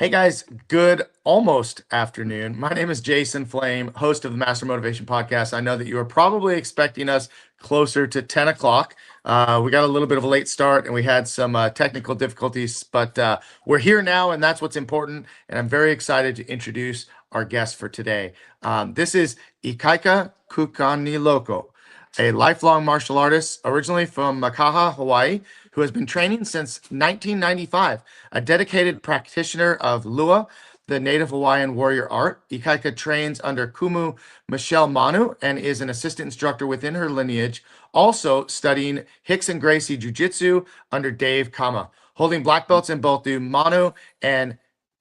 Hey guys, good almost afternoon. My name is Jason Flame, host of the Master Motivation Podcast. I know that you are probably expecting us closer to 10 o'clock. We got a little bit of a late start and we had some technical difficulties, but we're here now and that's what's important. And I'm very excited to introduce our guest for today. This is Ikaika Kukaniloko, a lifelong martial artist originally from Makaha, Hawaii, who has been training since 1995, a dedicated practitioner of Lua, the Native Hawaiian Warrior Art. Ikaika trains under Kumu Michelle Manu and is an assistant instructor within her lineage, also studying Rickson Gracie Jiu-Jitsu under Dave Kama, holding black belts in both the Manu and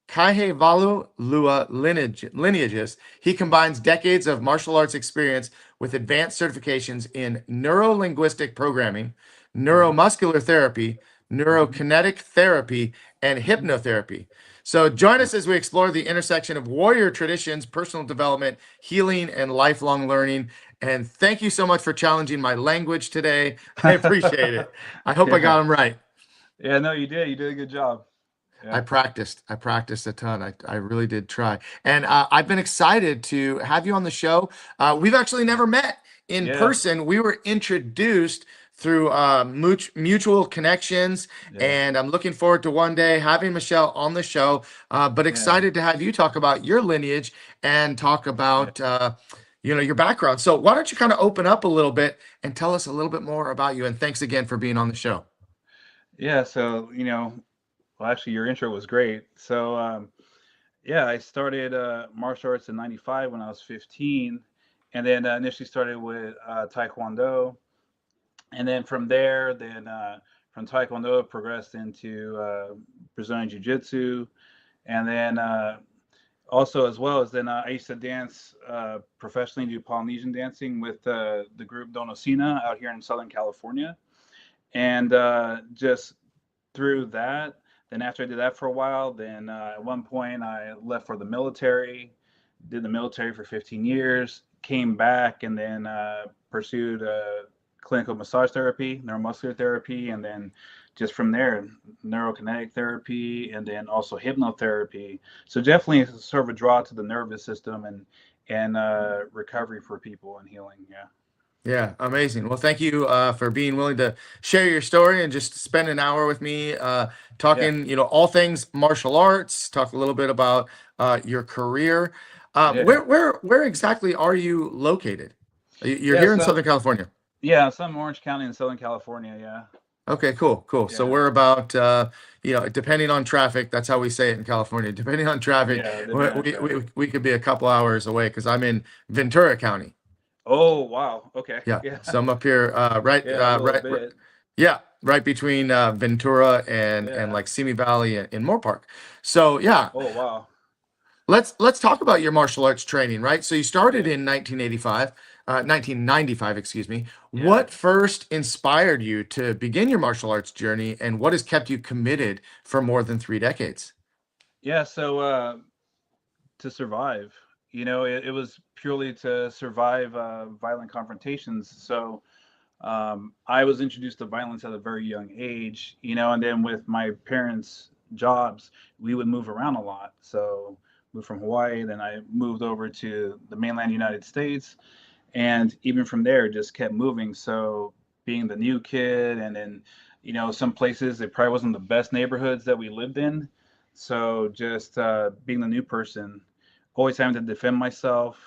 Kaihewalu Lua lineages. He combines decades of martial arts experience with advanced certifications in Neuro Linguistic Programming, Neuromuscular Therapy, Neuro Kinetic Therapy, and Hypnotherapy. So join us as we explore the intersection of warrior traditions, personal development, healing, and lifelong learning. And thank you so much for challenging my language today. I appreciate it. I hope I got Yeah. them right. Yeah, no, you did. You did a good job. I Yeah. practiced. I practiced a ton. I really did try. And I've been excited to have you on the show. We've actually never met in Yeah. person. We were introduced through mutual connections, Yeah. and I'm looking forward to one day having Michelle on the show. But Yeah. excited to have you talk about your lineage and talk Yeah. about your background. So why don't you kind of open up a little bit and tell us a little bit more about you? And thanks again for being on the show. Yeah. So, well, actually, your intro was great. So, yeah, I started martial arts in '95 when I was 15, and then initially started with Taekwondo, and then from there, from Taekwondo progressed into Brazilian Jiu-Jitsu, and then also as well as then I used to dance professionally, do Polynesian dancing with the group Donosina out here in Southern California, and just through that. Then after I did that for a while, then at one point I left for the military, did the military for 15 years, came back, and then pursued clinical massage therapy, neuromuscular therapy, and then just from there, Neuro Kinetic Therapy, and then also hypnotherapy. So definitely sort of a draw to the nervous system and recovery for people and healing. Yeah. Yeah, amazing. Well, thank you for being willing to share your story and just spend an hour with me Yeah. talking, all things martial arts, talk a little bit about your career. Yeah. Where exactly are you located? You're Yeah. here in So Southern California. yeah, some Orange County in Southern California. Yeah. Okay, cool, cool. So Yeah. we're about, depending on traffic, that's how we say it in California. Depending on traffic, Yeah. we, Depending on we, traffic. we we could be a couple hours away because I'm in Ventura County. Oh, wow. Okay. Yeah, Yeah. so I'm up here, Yeah, a little right, bit. yeah, right between Ventura and Yeah. like Simi Valley and Moore Park. So yeah, Oh, wow. let's talk about your martial arts training, right? So you started Yeah. in 1995, excuse me. Yeah. What first inspired you to begin your martial arts journey, and what has kept you committed for more than 3 decades? Yeah. So, to survive, it was purely to survive violent confrontations. So, I was introduced to violence at a very young age, and then with my parents' jobs, we would move around a lot. So, moved from Hawaii, then I moved over to the mainland United States, and even from there, just kept moving. So, being the new kid, and then, some places it probably wasn't the best neighborhoods that we lived in. So, just being the new person, always having to defend myself,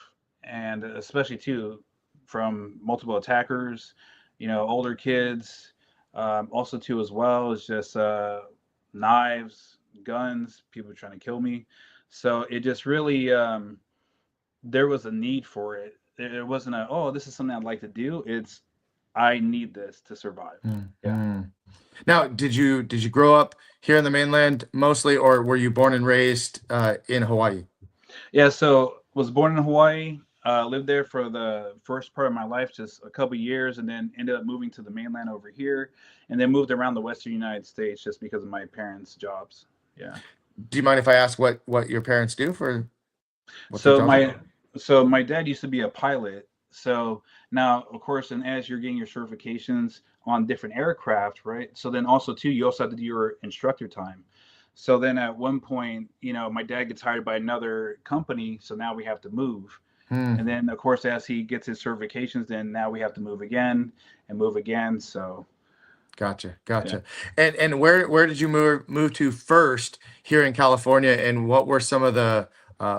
and especially too from multiple attackers, older kids, also too as well is just knives, guns, people trying to kill me. So it just really there was a need for it. It wasn't a, oh, this is something I'd like to do. It's, I need this to survive. Yeah. Mhm. Now, did you grow up here in the mainland mostly, or were you born and raised in Hawaii? Yeah. So was born in Hawaii. Lived there for the first part of my life, just a couple years, and then ended up moving to the mainland over here, and then moved around the Western United States just because of my parents' jobs. Yeah. Do you mind if I ask what your parents do for what their So jobs are? my dad used to be a pilot. So now, of course, and as you're getting your certifications on different aircraft, right? So then also too, you also have to do your instructor time. So then at one point, my dad gets hired by another company, so now we have to move. Hmm. And then, of course, as he gets his certifications, then now we have to move again and move again. So, Gotcha, yeah. gotcha. And where did you move to first here in California, and what were some of the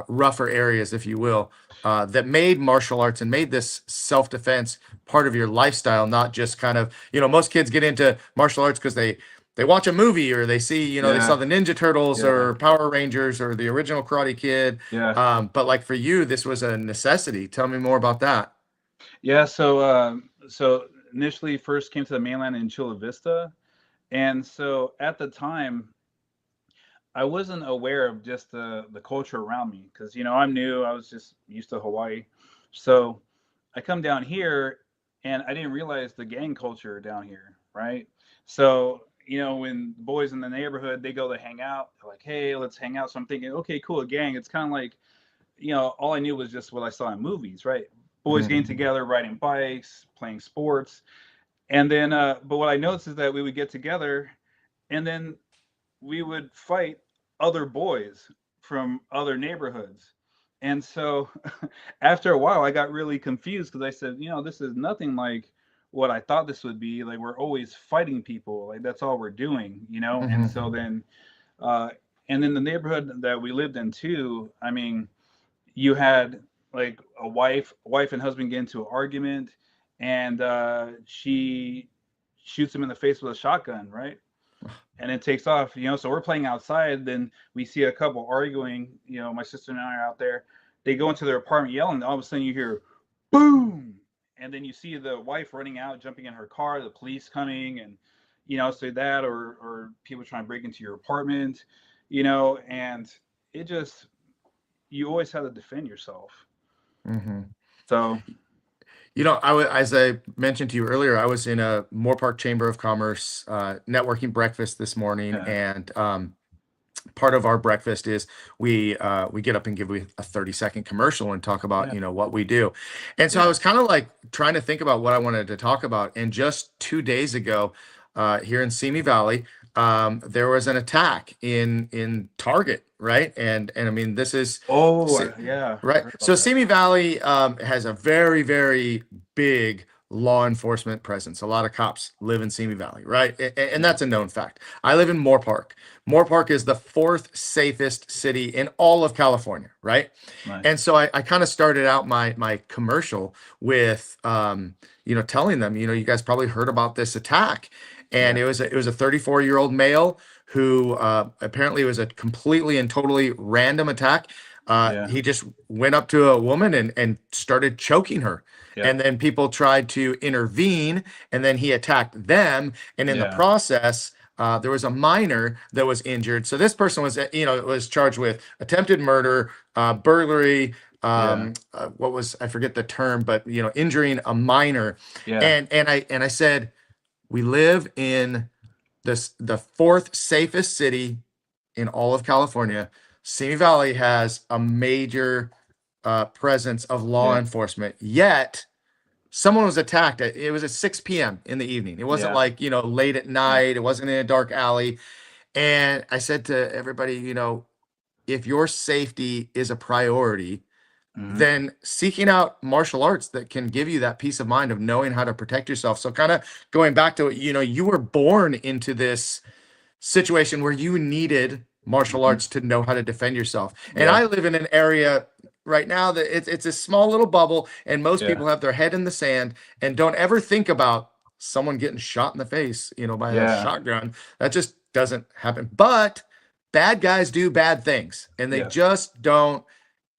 rougher areas, if you will, that made martial arts and made this self-defense part of your lifestyle, not just kind of, most kids get into martial arts because they watch a movie or they see, they saw Yeah. the Ninja Turtles Yeah. or Power Rangers or the original Karate Kid. Yeah. But like for you, this was a necessity. Tell me more about that. Yeah. So initially first came to the mainland in Chula Vista. And so at the time, I wasn't aware of just the culture around me because, I'm new. I was just used to Hawaii. So I come down here and I didn't realize the gang culture down here, right? So, when boys in the neighborhood, they go to hang out, they're like, hey, let's hang out. So I'm thinking, okay, cool, a gang. It's kind of like, all I knew was just what I saw in movies, right? Boys getting Mhm. together, riding bikes, playing sports. And then, but what I noticed is that we would get together and then we would fight other boys from other neighborhoods. And so after a while, I got really confused because I said, this is nothing like what I thought this would be. Like, we're always fighting people. Like, that's all we're doing. And Mhm. so then, uh, and in the neighborhood that we lived in too, I mean, you had like a wife and husband get into an argument, and she shoots him in the face with a shotgun, right? And it takes off. So we're playing outside, then we see a couple arguing. My sister and I are out there. They go into their apartment yelling. All of a sudden you hear boom, and then you see the wife running out, jumping in her car, the police coming, and say that, or people trying to break into your apartment, and it just, you always have to defend yourself. Mhm. So As I mentioned to you earlier, I was in a Moore Park Chamber of Commerce networking breakfast this morning, yeah. and part of our breakfast is we get up and give a 30-second commercial and talk about Yeah. what we do. And so I Yeah. was kind of like trying to think about what I wanted to talk about. And just 2 days ago, here in Simi Valley, there was an attack in Target, right? And I mean, this is Oh, si- yeah, I right. heard So about that. Simi Valley has a very, very big law enforcement presence. A lot of cops live in Simi Valley, right? And Yeah. that's a known fact. I live in Moore Park. Moore Park is the fourth safest city in all of California, right? And Nice. so I kind of started out my commercial with telling them, you guys probably heard about this attack. And Yeah. it was a 34-year-old male who apparently it was a completely and totally random attack. Yeah. He just went up to a woman and started choking her. Yeah. And then people tried to intervene, and then he attacked them. And in the Yeah. process, there was a minor that was injured. So this person was charged with attempted murder, burglary. Yeah. What was, I forget the term, but injuring a minor. Yeah. And I said, we live in the fourth safest city in all of California. Simi Valley has a major presence of law Yeah. enforcement. Yet someone was attacked. It was at 6 p.m. in the evening. It wasn't Yeah. like late at Yeah. night. It wasn't in a dark alley. And I said to everybody, if your safety is a priority, Hmm. then seeking out martial arts that can give you that peace of mind of knowing how to protect yourself. So kind of going back to, you were born into this situation where you needed martial Hmm. arts to know how to defend yourself. And Yeah. I live in an area right now that it's a small little bubble, and most Yeah. people have their head in the sand and don't ever think about someone getting shot in the face, by a Yeah. shotgun. That just doesn't happen. But bad guys do bad things, and they Yes. just don't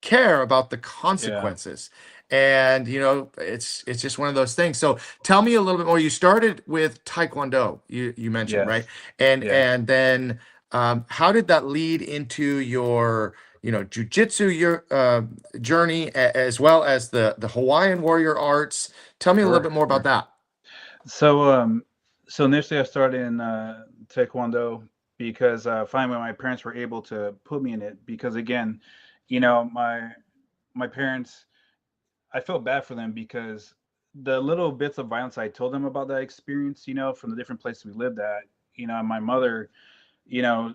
care about the Yeah. consequences. And it's just one of those things. So tell me a little bit more. You started with Taekwondo, you mentioned, right? Yes. and Yeah. and then how did that lead into your jujitsu, your journey, as well as the Hawaiian Warrior Arts? Tell me a little Sure. bit more about Sure. that. So, so initially I started in Taekwondo because finally my parents were able to put me in it because again, my parents, I felt bad for them because the little bits of violence I told them about that experience, from the different places we lived at, my mother,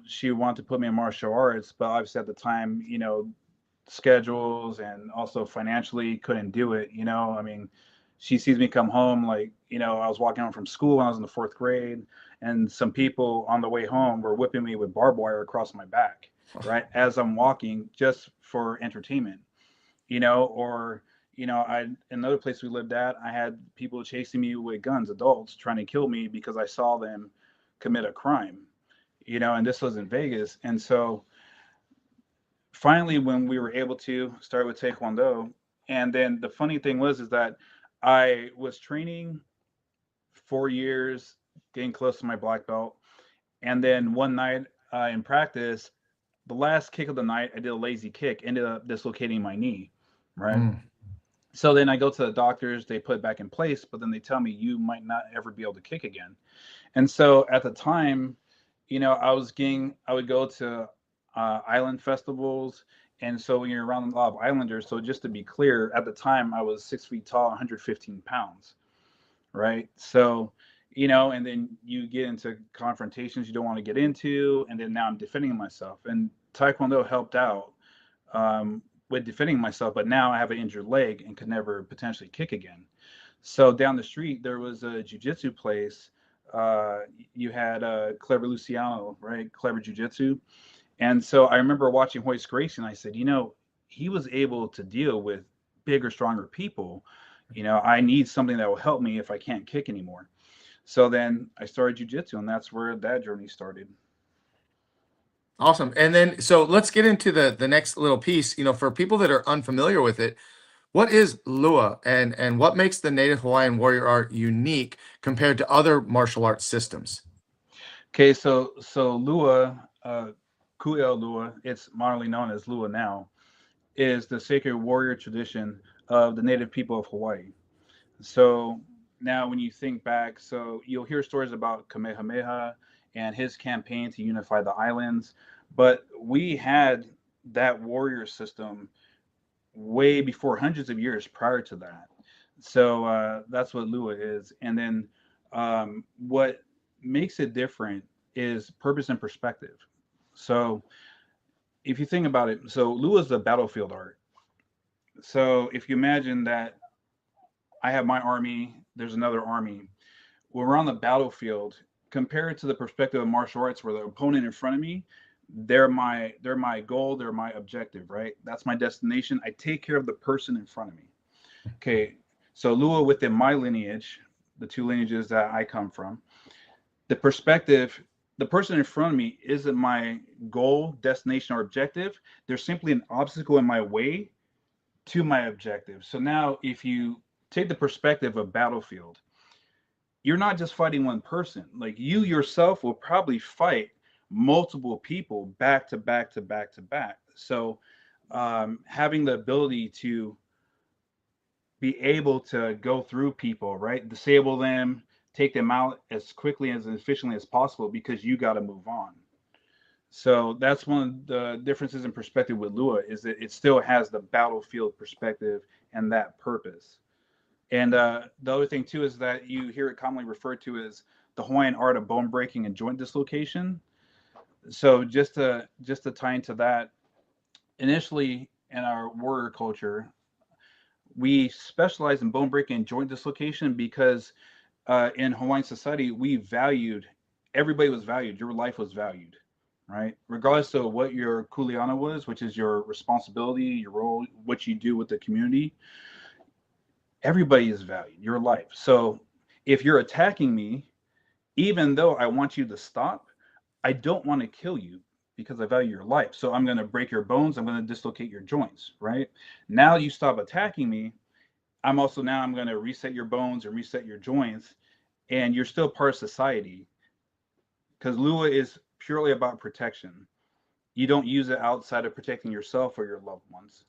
she wanted to put me in martial arts, but obviously at the time, schedules and also financially couldn't do it. I mean, she sees me come home, like, I was walking home from school when I was in the fourth grade, and some people on the way home were whipping me with barbed wire across my back, right, as I'm walking, just for entertainment. Or I in another place we lived at, I had people chasing me with guns, adults trying to kill me because I saw them commit a crime. And this was in Vegas. And so finally, when we were able to start with Taekwondo, and then the funny thing was is that I was training 4 years, getting close to my black belt, and then one night in practice, the last kick of the night, I did a lazy kick, ended up dislocating my knee, right? So then I go to the doctors, they put it back in place, but then they tell me you might not ever be able to kick again. And so at the time, I would go to island festivals. And so when you're around a lot of islanders, so just to be clear, at the time I was 6 feet tall, 115 pounds, right? So, and then you get into confrontations you don't want to get into. And then now I'm defending myself. And Taekwondo helped out with defending myself, but now I have an injured leg and could never potentially kick again. So down the street, there was a jiu-jitsu place. You had Clever Luciano, right? Clever Jiu-Jitsu. And so I remember watching Hoist Gracie, and I said, he was able to deal with bigger, stronger people. I need something that will help me if I can't kick anymore. So then I started jiu-jitsu, and that's where that journey started. Awesome. And then, so let's get into the next little piece. For people that are unfamiliar with it, what is Lua, and what makes the Native Hawaiian Warrior Art unique compared to other martial arts systems? Okay, so Lua, Ku'el Lua, it's modernly known as Lua now, is the sacred warrior tradition of the native people of Hawaii. So now when you think back, so you'll hear stories about Kamehameha and his campaign to unify the islands, but we had that warrior system way before, hundreds of years prior to that. So that's what Lua is. And then what makes it different is purpose and perspective. So if you think about it, so Lua is the battlefield art. So if you imagine that I have my army, there's another army. When we're on the battlefield, compare it to the perspective of martial arts, where the opponent in front of me, they're my goal, they're my objective, right? That's my destination. I take care of the person in front of me. Okay, so Lua, within my lineage, the two lineages that I come from, the perspective, the person in front of me isn't my goal, destination, or objective. They're simply an obstacle in my way to my objective. So now if you take the perspective of battlefield, you're not just fighting one person. Like, you yourself will probably fight multiple people back to back to back to back. So having the ability to be able to go through people, right? Disable them, take them out as quickly as efficiently as possible, because you got to move on. So that's one of the differences in perspective with Lua, is that it still has the battlefield perspective and that purpose. And the other thing too is that you hear it commonly referred to as the Hawaiian art of bone breaking and joint dislocation. So just to tie into that, initially in our warrior culture, we specialize in bone breaking and joint dislocation because in Hawaiian society, everybody was valued, your life was valued, right? Regardless of what your kuleana was, which is your responsibility, your role, what you do with the community, everybody is valued, your life. So if you're attacking me, even though I want you to stop, I don't want to kill you because I value your life. So I'm going to break your bones. I'm going to dislocate your joints, right? Now you stop attacking me. I'm going to reset your bones and reset your joints, and you're still part of society, because Lua is purely about protection. You don't use it outside of protecting yourself or your loved ones.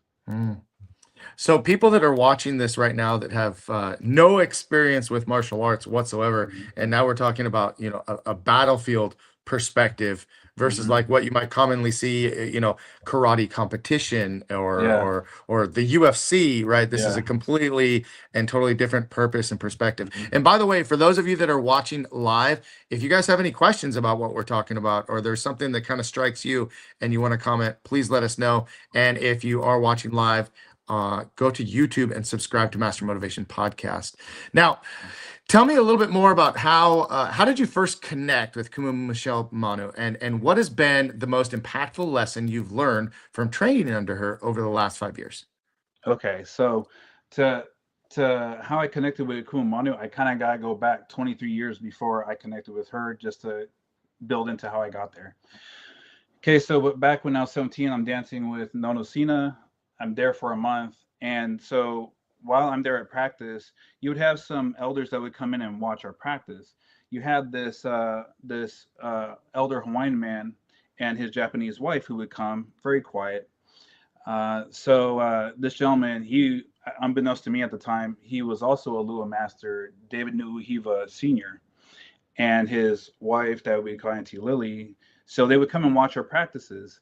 So people that are watching this right now that have no experience with martial arts whatsoever, and now we're talking about, a battlefield perspective. versus like what you might commonly see, karate competition Yeah. or the UFC, right? This is Yeah. a completely and totally different purpose and perspective. Mhm. And by the way, for those of you that are watching live, if you guys have any questions about what we're talking about, or there's something that kind of strikes you and you want to comment, please let us know. And if you are watching live, go to YouTube and subscribe to Master Motivation Podcast. Now, tell me a little bit more about how did you first connect with Kumu Michelle Manu, and what has been the most impactful lesson you've learned from training under her over the last 5 years? Okay, so to how I connected with Kumu Manu, I kind of gotta go back 23 years before I connected with her, just to build into how I got there. Okay, so back when I was 17, I'm dancing with Nono Sina. I'm there for a month, and so while I'm there at practice, you would have some elders that would come in and watch our practice. You had this elder Hawaiian man and his Japanese wife who would come, very quiet. So this gentleman, he, unbeknownst to me at the time, he was also a Lua master, David Nuuhiwa Sr., and his wife, that would be called Auntie Lily. So they would come and watch our practices.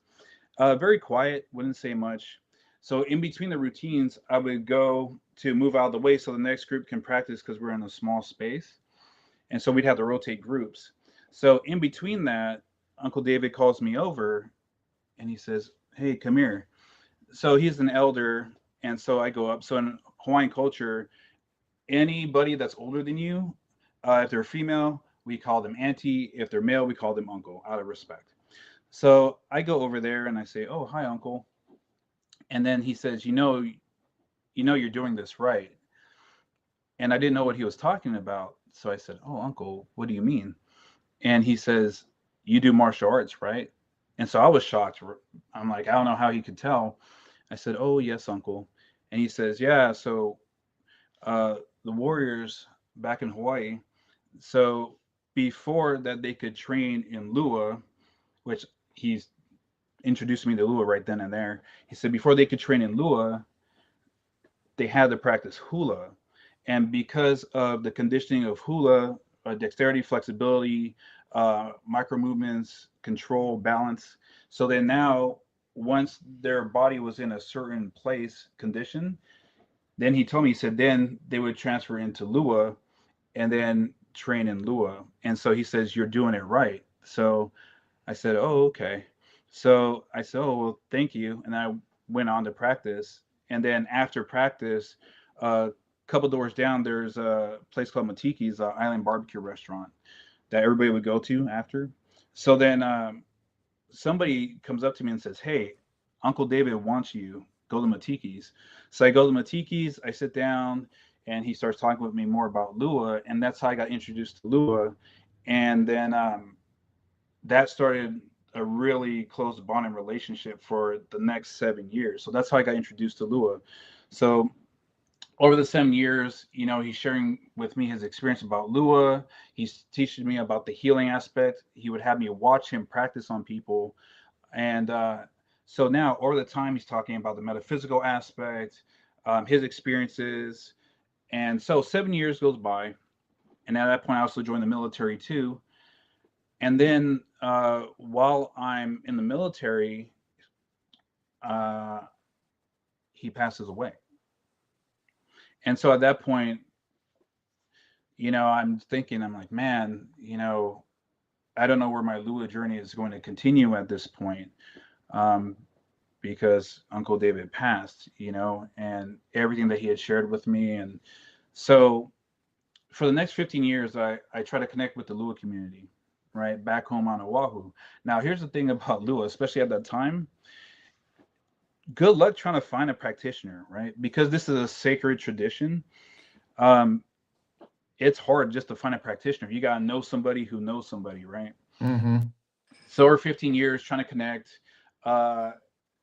Very quiet, wouldn't say much. So in between the routines, I would go to move out of the way so the next group can practice, because we're in a small space. And so we'd have to rotate groups. So in between that, Uncle David calls me over and he says, "Hey, come here." So he's an elder, and so I go up. So in Hawaiian culture, anybody that's older than you, if they're female, we call them auntie. If they're male, we call them uncle, out of respect. So I go over there and I say, "Oh, hi, uncle." And then he says, you're doing this right." And I didn't know what he was talking about. So I said, "Oh, uncle, what do you mean?" And he says, "You do martial arts, right?" And so I was shocked. I'm like, I don't know how he could tell. I said, "Oh, yes, uncle." And he says, "Yeah, so uh, the warriors back in Hawaii, so before that they could train in Lua, which he's introduced me to Lua right then and there. He said before they could train in Lua, they had to practice hula. And because of the conditioning of hula, dexterity, flexibility, micro movements, control, balance. So then now, once their body was in a certain place condition, then he told me, he said, then they would transfer into Lua and then train in Lua. And so he says, "You're doing it right." So I said, "Oh, okay." So I said, "Oh, well, thank you." And I went on to practice. And then after practice, a couple doors down, there's a place called Matiki's Island Barbecue Restaurant that everybody would go to after. So then somebody comes up to me and says, "Hey, Uncle David wants you. Go to Matiki's." So I go to Matiki's, I sit down, and he starts talking with me more about Lua. And that's how I got introduced to Lua. And then that started a really close bonding relationship for the next 7 years. So that's how I got introduced to Lua. So over the 7 years, he's sharing with me his experience about Lua. He's teaching me about the healing aspect. He would have me watch him practice on people. And so now over the time, he's talking about the metaphysical aspect, his experiences. And so 7 years goes by. And at that point, I also joined the military too. And then while I'm in the military, uh, he passes away. And so at that point, I'm thinking, I'm like, man, I don't know where my Lua journey is going to continue at this point, um, because Uncle David passed, and everything that he had shared with me. And so for the next 15 years, I try to connect with the Lua community, right, back home on Oahu. Now, here's the thing about Lua, especially at that time. Good luck trying to find a practitioner, right? Because this is a sacred tradition. Um, it's hard just to find a practitioner. You got to know somebody who knows somebody, right? Mm-hmm. So over 15 years trying to connect, uh,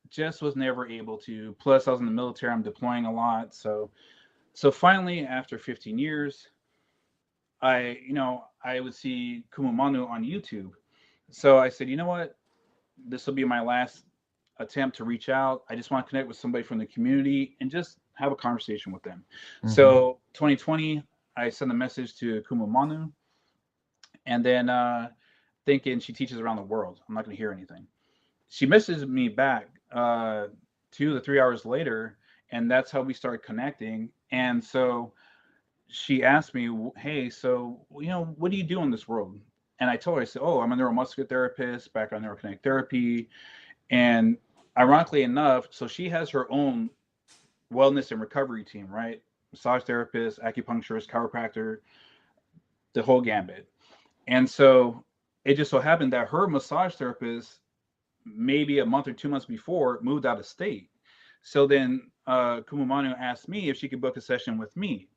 just was never able to. Plus, I was in the military. I'm deploying a lot. So finally, after 15 years, I would see Kumu Manu on YouTube. So I said, you know what? This will be my last attempt to reach out. I just want to connect with somebody from the community and just have a conversation with them. Mm-hmm. So 2020, I sent a message to Kumu Manu, and then thinking she teaches around the world. I'm not going to hear anything. She messages me back 2 to 3 hours later, and that's how we started connecting. And so she asked me, "Hey, so what do you do in this world?" And I told her, I said, "Oh, I'm a neuromuscular therapist, background Neuro Kinetic Therapy." And ironically enough, so she has her own wellness and recovery team, right? Massage therapist, acupuncturist, chiropractor, the whole gambit. And so it just so happened that her massage therapist, maybe a month or 2 months before, moved out of state. So then Kumu Manu asked me if she could book a session with me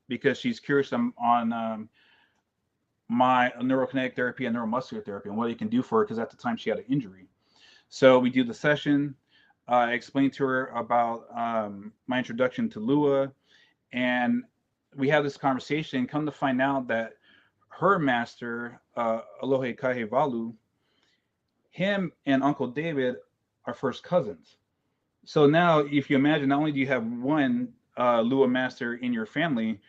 because she's curious on my neurokinetic therapy and neuromuscular therapy and what it can do for her, because at the time she had an injury. So we do the session. I explained to her about my introduction to Lua, and we have this conversation. Come to find out that her master, Aloha Kaihewalu, him and Uncle David are first cousins. So now, if you imagine, not only do you have one Lua master in your family,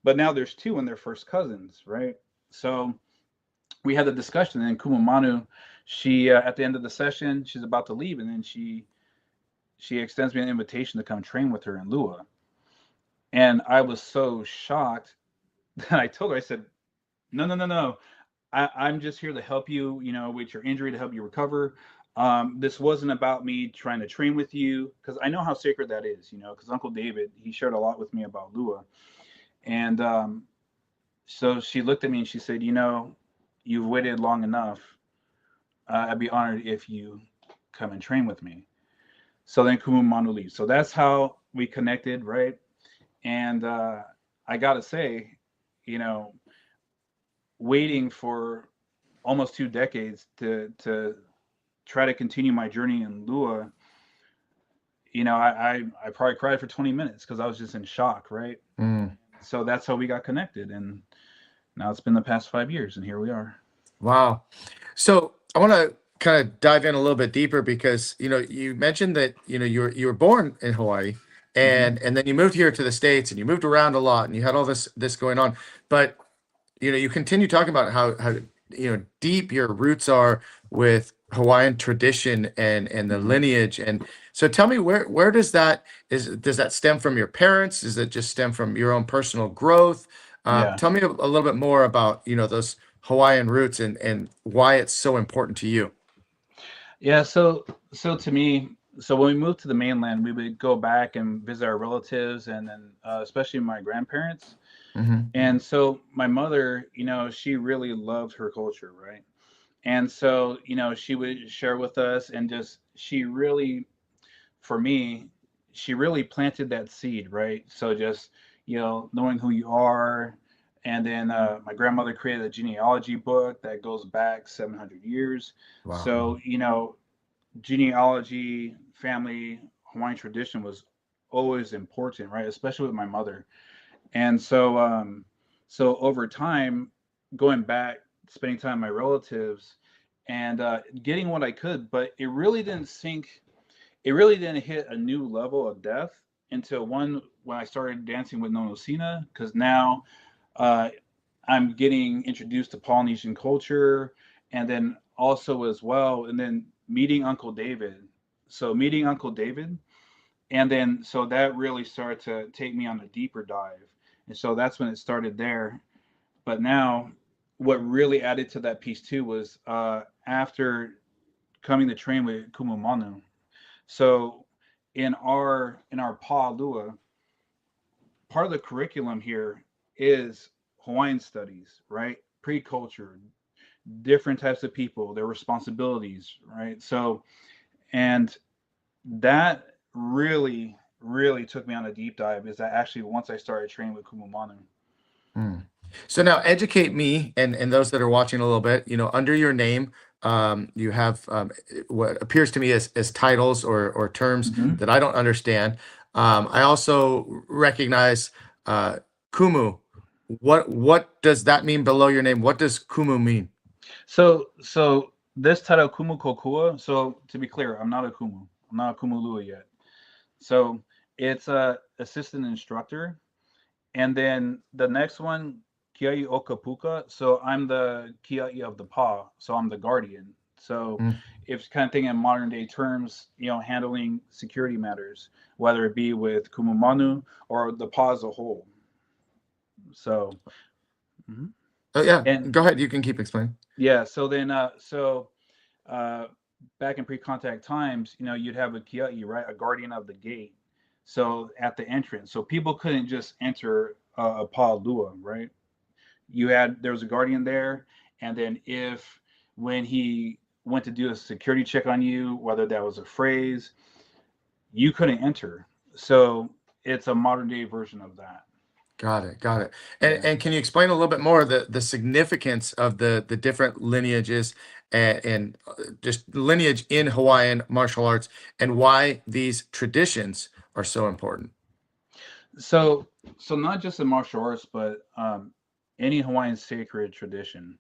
but now there's two and they're first cousins, right? So we had the discussion, and Kumu Manu, she at the end of the session, she's about to leave, and then she extends me an invitation to come train with her in Lua. And I was so shocked that I told her, I said, no, no, no, no. I'm just here to help you, with your injury, to help you recover. This wasn't about me trying to train with you, because I know how sacred that is, because Uncle David, he shared a lot with me about Lua. And so she looked at me and she said, you've waited long enough. I'd be honored if you come and train with me. So then Kumu Manu leaves. So that's how we connected, right? And I got to say, you know, waiting for almost 2 decades to try to continue my journey in Lua, I probably cried for 20 minutes because I was just in shock, right? Mm. So that's how we got connected, and now it's been the past 5 years, and here we are. Wow. So I want to kind of dive in a little bit deeper because you mentioned that you were born in Hawaii Hmm. and then you moved here to the States and you moved around a lot and you had all this going on. But you continue talking about how deep your roots are with Hawaiian tradition and the Hmm. lineage. And so tell me where does that stem from your parents? Does it just stem from your own personal growth? Yeah. Tell me a little bit more about those Hawaiian roots and why it's so important to you. Yeah, so to me, so when we moved to the mainland, we would go back and visit our relatives, and then especially my grandparents. Hmm. And so my mother, she really loved her culture, right? And so, she would share with us, and just she really, for me, she really planted that seed, right? So just, knowing who you are. And then my grandmother created a genealogy book that goes back 700 years. Wow. So, genealogy, family, Hawaiian tradition was always important, right? Especially with my mother. And so over time, going back, spending time with my relatives, and getting what I could, but it really didn't sink. It really didn't hit a new level of depth until when I started dancing with Nonosina, because now uh, I'm getting introduced to Polynesian culture, and then also as well, and then meeting Uncle David. So meeting Uncle David, and then so that really started to take me on a deeper dive, and so that's when it started there. But now, what really added to that piece too was after coming to train with Kumu Manu. So in our Pa Lua, part of the curriculum here is Hawaiian studies, right? Pre-culture, different types of people, their responsibilities, right? So, and that really, really took me on a deep dive. Is that actually once I started training with Kumu Manu? Mm. So now educate me and those that are watching a little bit, under your name, you have what appears to me as titles or terms Hmm. that I don't understand. I also recognize Kumu. What does that mean below your name? What does Kumu mean? So this title Kumu Kokua. So to be clear, I'm not a Kumu. I'm not a Kumu Lua yet. So it's a assistant instructor, and then the next one Kiai Okapuka. So I'm the Kiai of the Pa. So I'm the guardian. So Mm. if kind of thinking in modern day terms, handling security matters, whether it be with Kumu Manu or the Pa as a whole. So, mhm. Oh yeah, And go ahead. You can keep explaining. yeah, so then, uh, back in pre-contact times, you'd have a kiai, right, a guardian of the gate. So at the entrance, so people couldn't just enter a pa lua, right? There was a guardian there, and then if when he went to do a security check on you, whether that was a phrase, you couldn't enter. So it's a modern day version of that. Got it. Got it. Yeah. And can you explain a little bit more the significance of the different lineages and just lineage in Hawaiian martial arts and why these traditions are so important? So, so not just in martial arts, but any Hawaiian sacred tradition.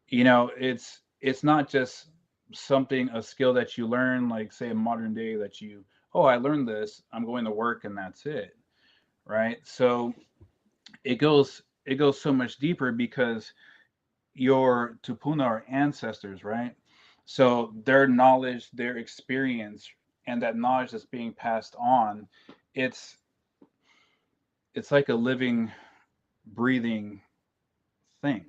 It's not just something, a skill that you learn, like say in modern day that oh, I learned this, I'm going to work and that's it, right? So it goes so much deeper because your tupuna are ancestors, right? So their knowledge, their experience, and that knowledge that's being passed on, it's it's like a living, breathing thing,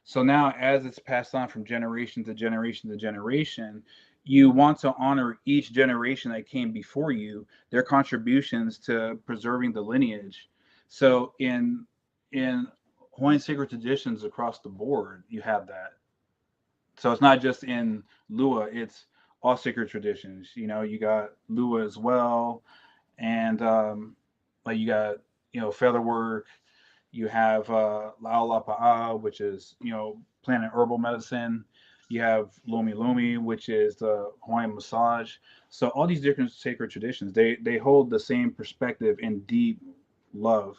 so now as it's passed on from generation to generation to generation, you want to honor each generation that came before you, their contributions to preserving the lineage. So in Hawaiian sacred traditions across the board, you have that. So it's not just in Lua, it's all sacred traditions. You got Lua as well, and like you got feather work. You have Laolapa'a, which is plant and herbal medicine. You have Lomi Lomi, which is the Hawaiian massage. So all these different sacred traditions, they hold the same perspective and deep love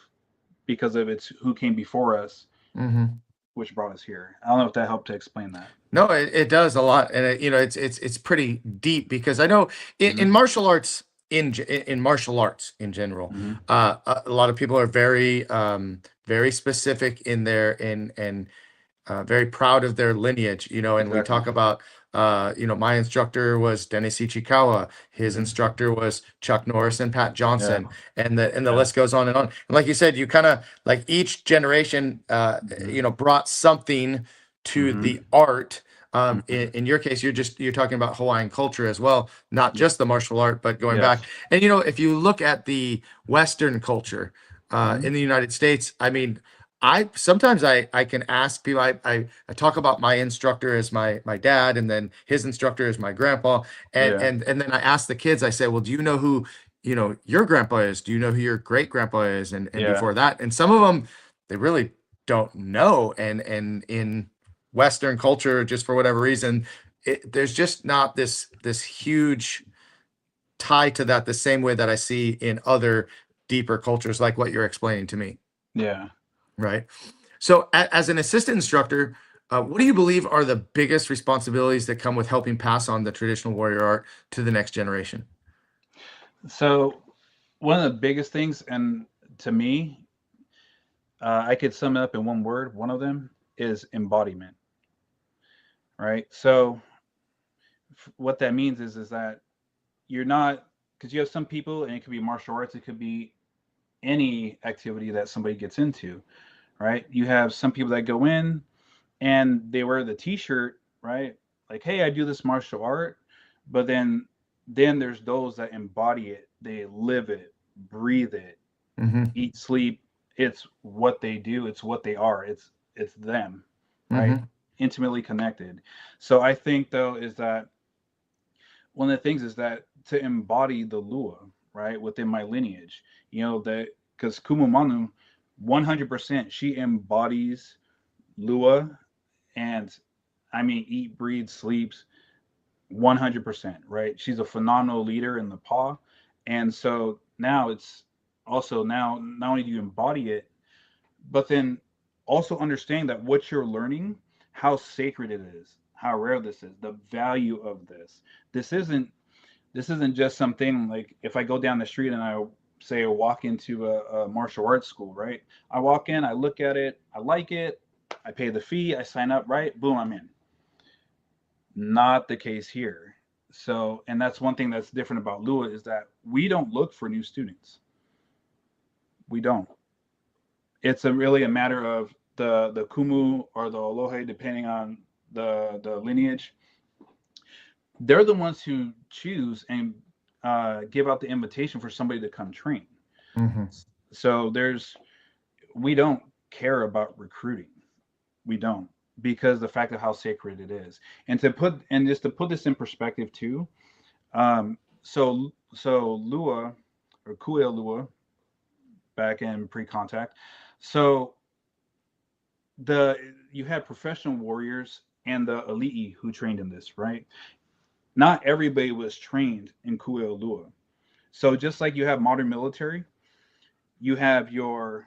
because of its who came before us, Hmm. which brought us here. I don't know if that helped to explain that. No, it does a lot, and it's pretty deep because I know in Hmm. martial arts in martial arts in general, Hmm. a lot of people are very very specific in their in and very proud of their lineage, and we Exactly. talk about, my instructor was Dennis Ichikawa. His Hmm. instructor was Chuck Norris and Pat Yeah. Johnson, and the Yeah. list goes on and on. And like you said, you kind of like each generation, Hmm. brought something to Hmm. the art. Hmm. In your case, you're talking about Hawaiian culture as well, not Yeah. just the martial art, but going back. Yes. And if you look at the Western culture Hmm. in the United States, I mean, I sometimes I can ask people. I talk about my instructor as my dad, and then his instructor is my grandpa, and Yeah. and and then I ask the kids. I say, well, do you know who your grandpa is? Do you know who your great grandpa is? And Yeah. before that, and some of them they really don't know. And in Western culture, just for whatever reason, there's just not this huge tie to that the same way that I see in other deeper cultures, like what you're explaining to me, Yeah. right? So, as an assistant instructor, what do you believe are the biggest responsibilities that come with helping pass on the traditional warrior art to the next generation? So one of the biggest things, and to me, I could sum it up in one word. One of them is embodiment, right? So what that means is that you're not, because you have some people, and it could be martial arts, it could be any activity that somebody gets into, right? You have some people that go in and they wear the T-shirt, right? Like, hey, I do this martial art, but then there's those that embody it. They live it, breathe it, Hmm. eat, sleep. It's what they do. It's what they are. It's them, right? Hmm. Intimately connected. So I think though is that one of the things is that to embody the Lua, right, within my lineage, that because Kumu Manu, 100%, she embodies Lua, and I mean, eat, breathes, sleeps, 100%, right? She's a phenomenal leader in the paw. And so now it's also now not only do you embody it, but then also understand that what you're learning, how sacred it is, how rare this is, the value of this. This isn't this isn't just something like if I go down the street and I say, walk into a martial arts school, right? I walk in, I look at it, I like it, I pay the fee, I sign up, right? Boom, I'm in. Not the case here. So, and that's one thing that's different about Lua is that we don't look for new students. We don't. It's really a matter of the Kumu or the Aloha, depending on the lineage. They're the ones who choose and give out the invitation for somebody to come train. Mm-hmm. So we don't care about recruiting. We don't, because the fact of how sacred it is. And just to put this in perspective too, so Lua or Kuea Lua back in pre-contact. So you had professional warriors and the elite who trained in this, right? Not everybody was trained in Kuea Lua. So just like you have modern military, you have your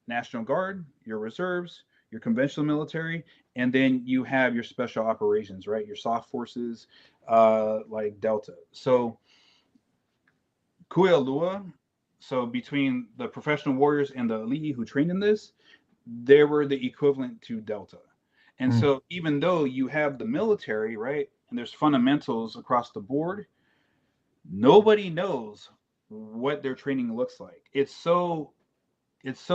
National Guard, your reserves, your conventional military, and then you have your special operations, right? Your soft forces, like Delta. So Kuea Lua, so between the professional warriors and the elite who trained in this, they were the equivalent to Delta. And Mm. so even though you have the military, right, and there's fundamentals across the board, nobody knows what their training looks like. It's so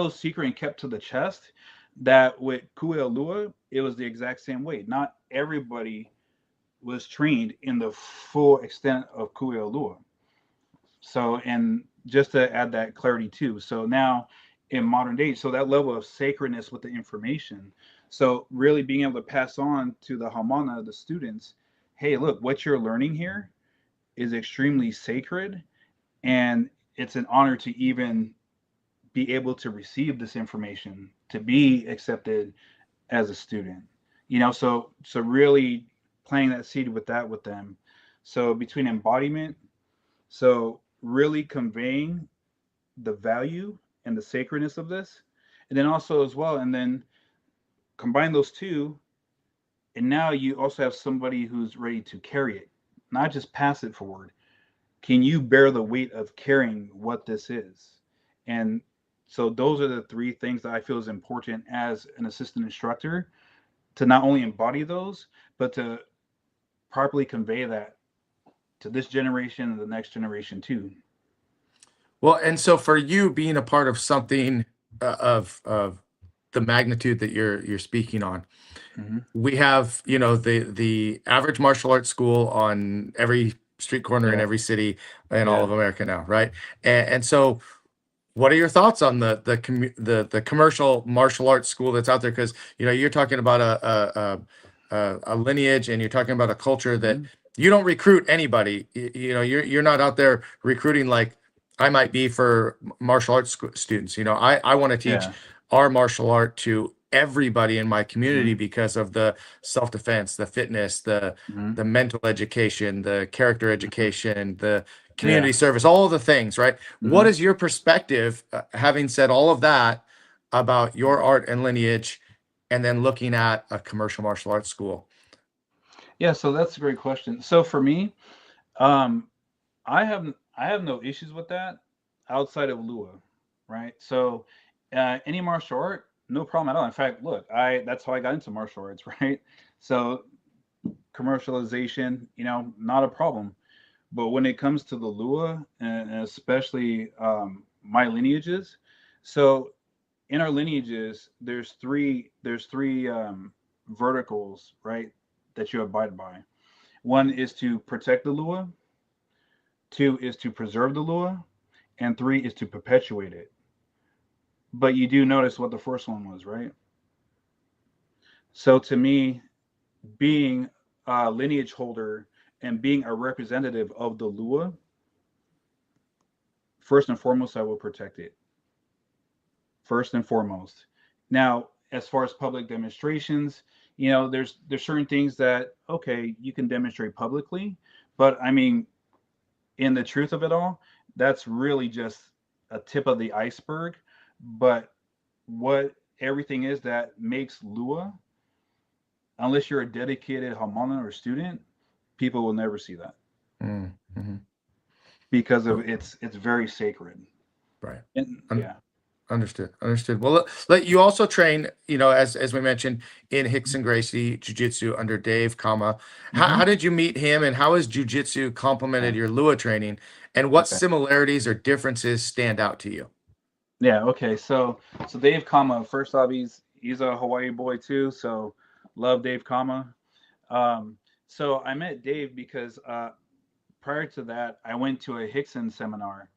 secret and kept to the chest that with Kuea Lua, it was the exact same way. Not everybody was trained in the full extent of Kuea Lua. So, and just to add that clarity too. So now in modern day, so that level of sacredness with the information. So really being able to pass on to the Hamana, the students, hey, look, what you're learning here is extremely sacred, and it's an honor to even be able to receive this information, to be accepted as a student. So really planting that seed with that with them. So between embodiment, so really conveying the value and the sacredness of this, and then also as well, and then combine those two, and now you also have somebody who's ready to carry it, not just pass it forward. Can you bear the weight of carrying what this is? And so those are the three things that I feel is important as an assistant instructor, to not only embody those, but to properly convey that to this generation and the next generation too. Well, and so for you being a part of something of the magnitude that you're speaking on, Mm-hmm. we have, the average martial arts school on every street corner in Yeah, every city in all yeah. of America now, right? And so what are your thoughts on the commercial martial arts school that's out there? Because you're talking about a lineage, and you're talking about a culture that Mm-hmm. you don't recruit anybody. You're not out there recruiting like I might be for martial arts students. I want to teach Yeah. our martial art to everybody in my community Mm-hmm. because of the self-defense, the fitness, the Mm-hmm. the mental education, the character Mm-hmm. education, the Yeah. community service, all the things, right? What Mm-hmm. is your perspective, having said all of that, about your art and lineage, and then looking at a commercial martial arts school? Yeah. So that's a great question. So for me, um, I have no issues with that outside of Lua, right? So any martial art, no problem at all. In fact, look, I that's how I got into martial arts, right? So commercialization, not a problem. But when it comes to the Lua, and especially my lineages, so in our lineages, there's three verticals, right, that you abide by. One is to protect the Lua, two is to preserve the Lua, and three is to perpetuate it. But you do notice what the first one was, right? So to me, being a lineage holder and being a representative of the Lua, first and foremost, I will protect it. First and foremost. Now, as far as public demonstrations, there's certain things that okay, you can demonstrate publicly, but I mean, in the truth of it all, that's really just a tip of the iceberg. But what everything is that makes Lua, unless you're a dedicated Hamana or student, people will never see that Mm-hmm. because of it's very sacred. Right. And Un- yeah. Understood. Understood. Well, you also train, as we mentioned, in Rickson Gracie Jiu-Jitsu under Dave Kama. How Hmm. did you meet him, and how has Jiu-Jitsu complemented Yeah. your Lua training, and what Okay. similarities or differences stand out to you? Yeah. Okay. So Dave Kama, first off, he's a Hawaii boy too. So love Dave Kama. Um, so I met Dave because prior to that, I went to a Rickson seminar,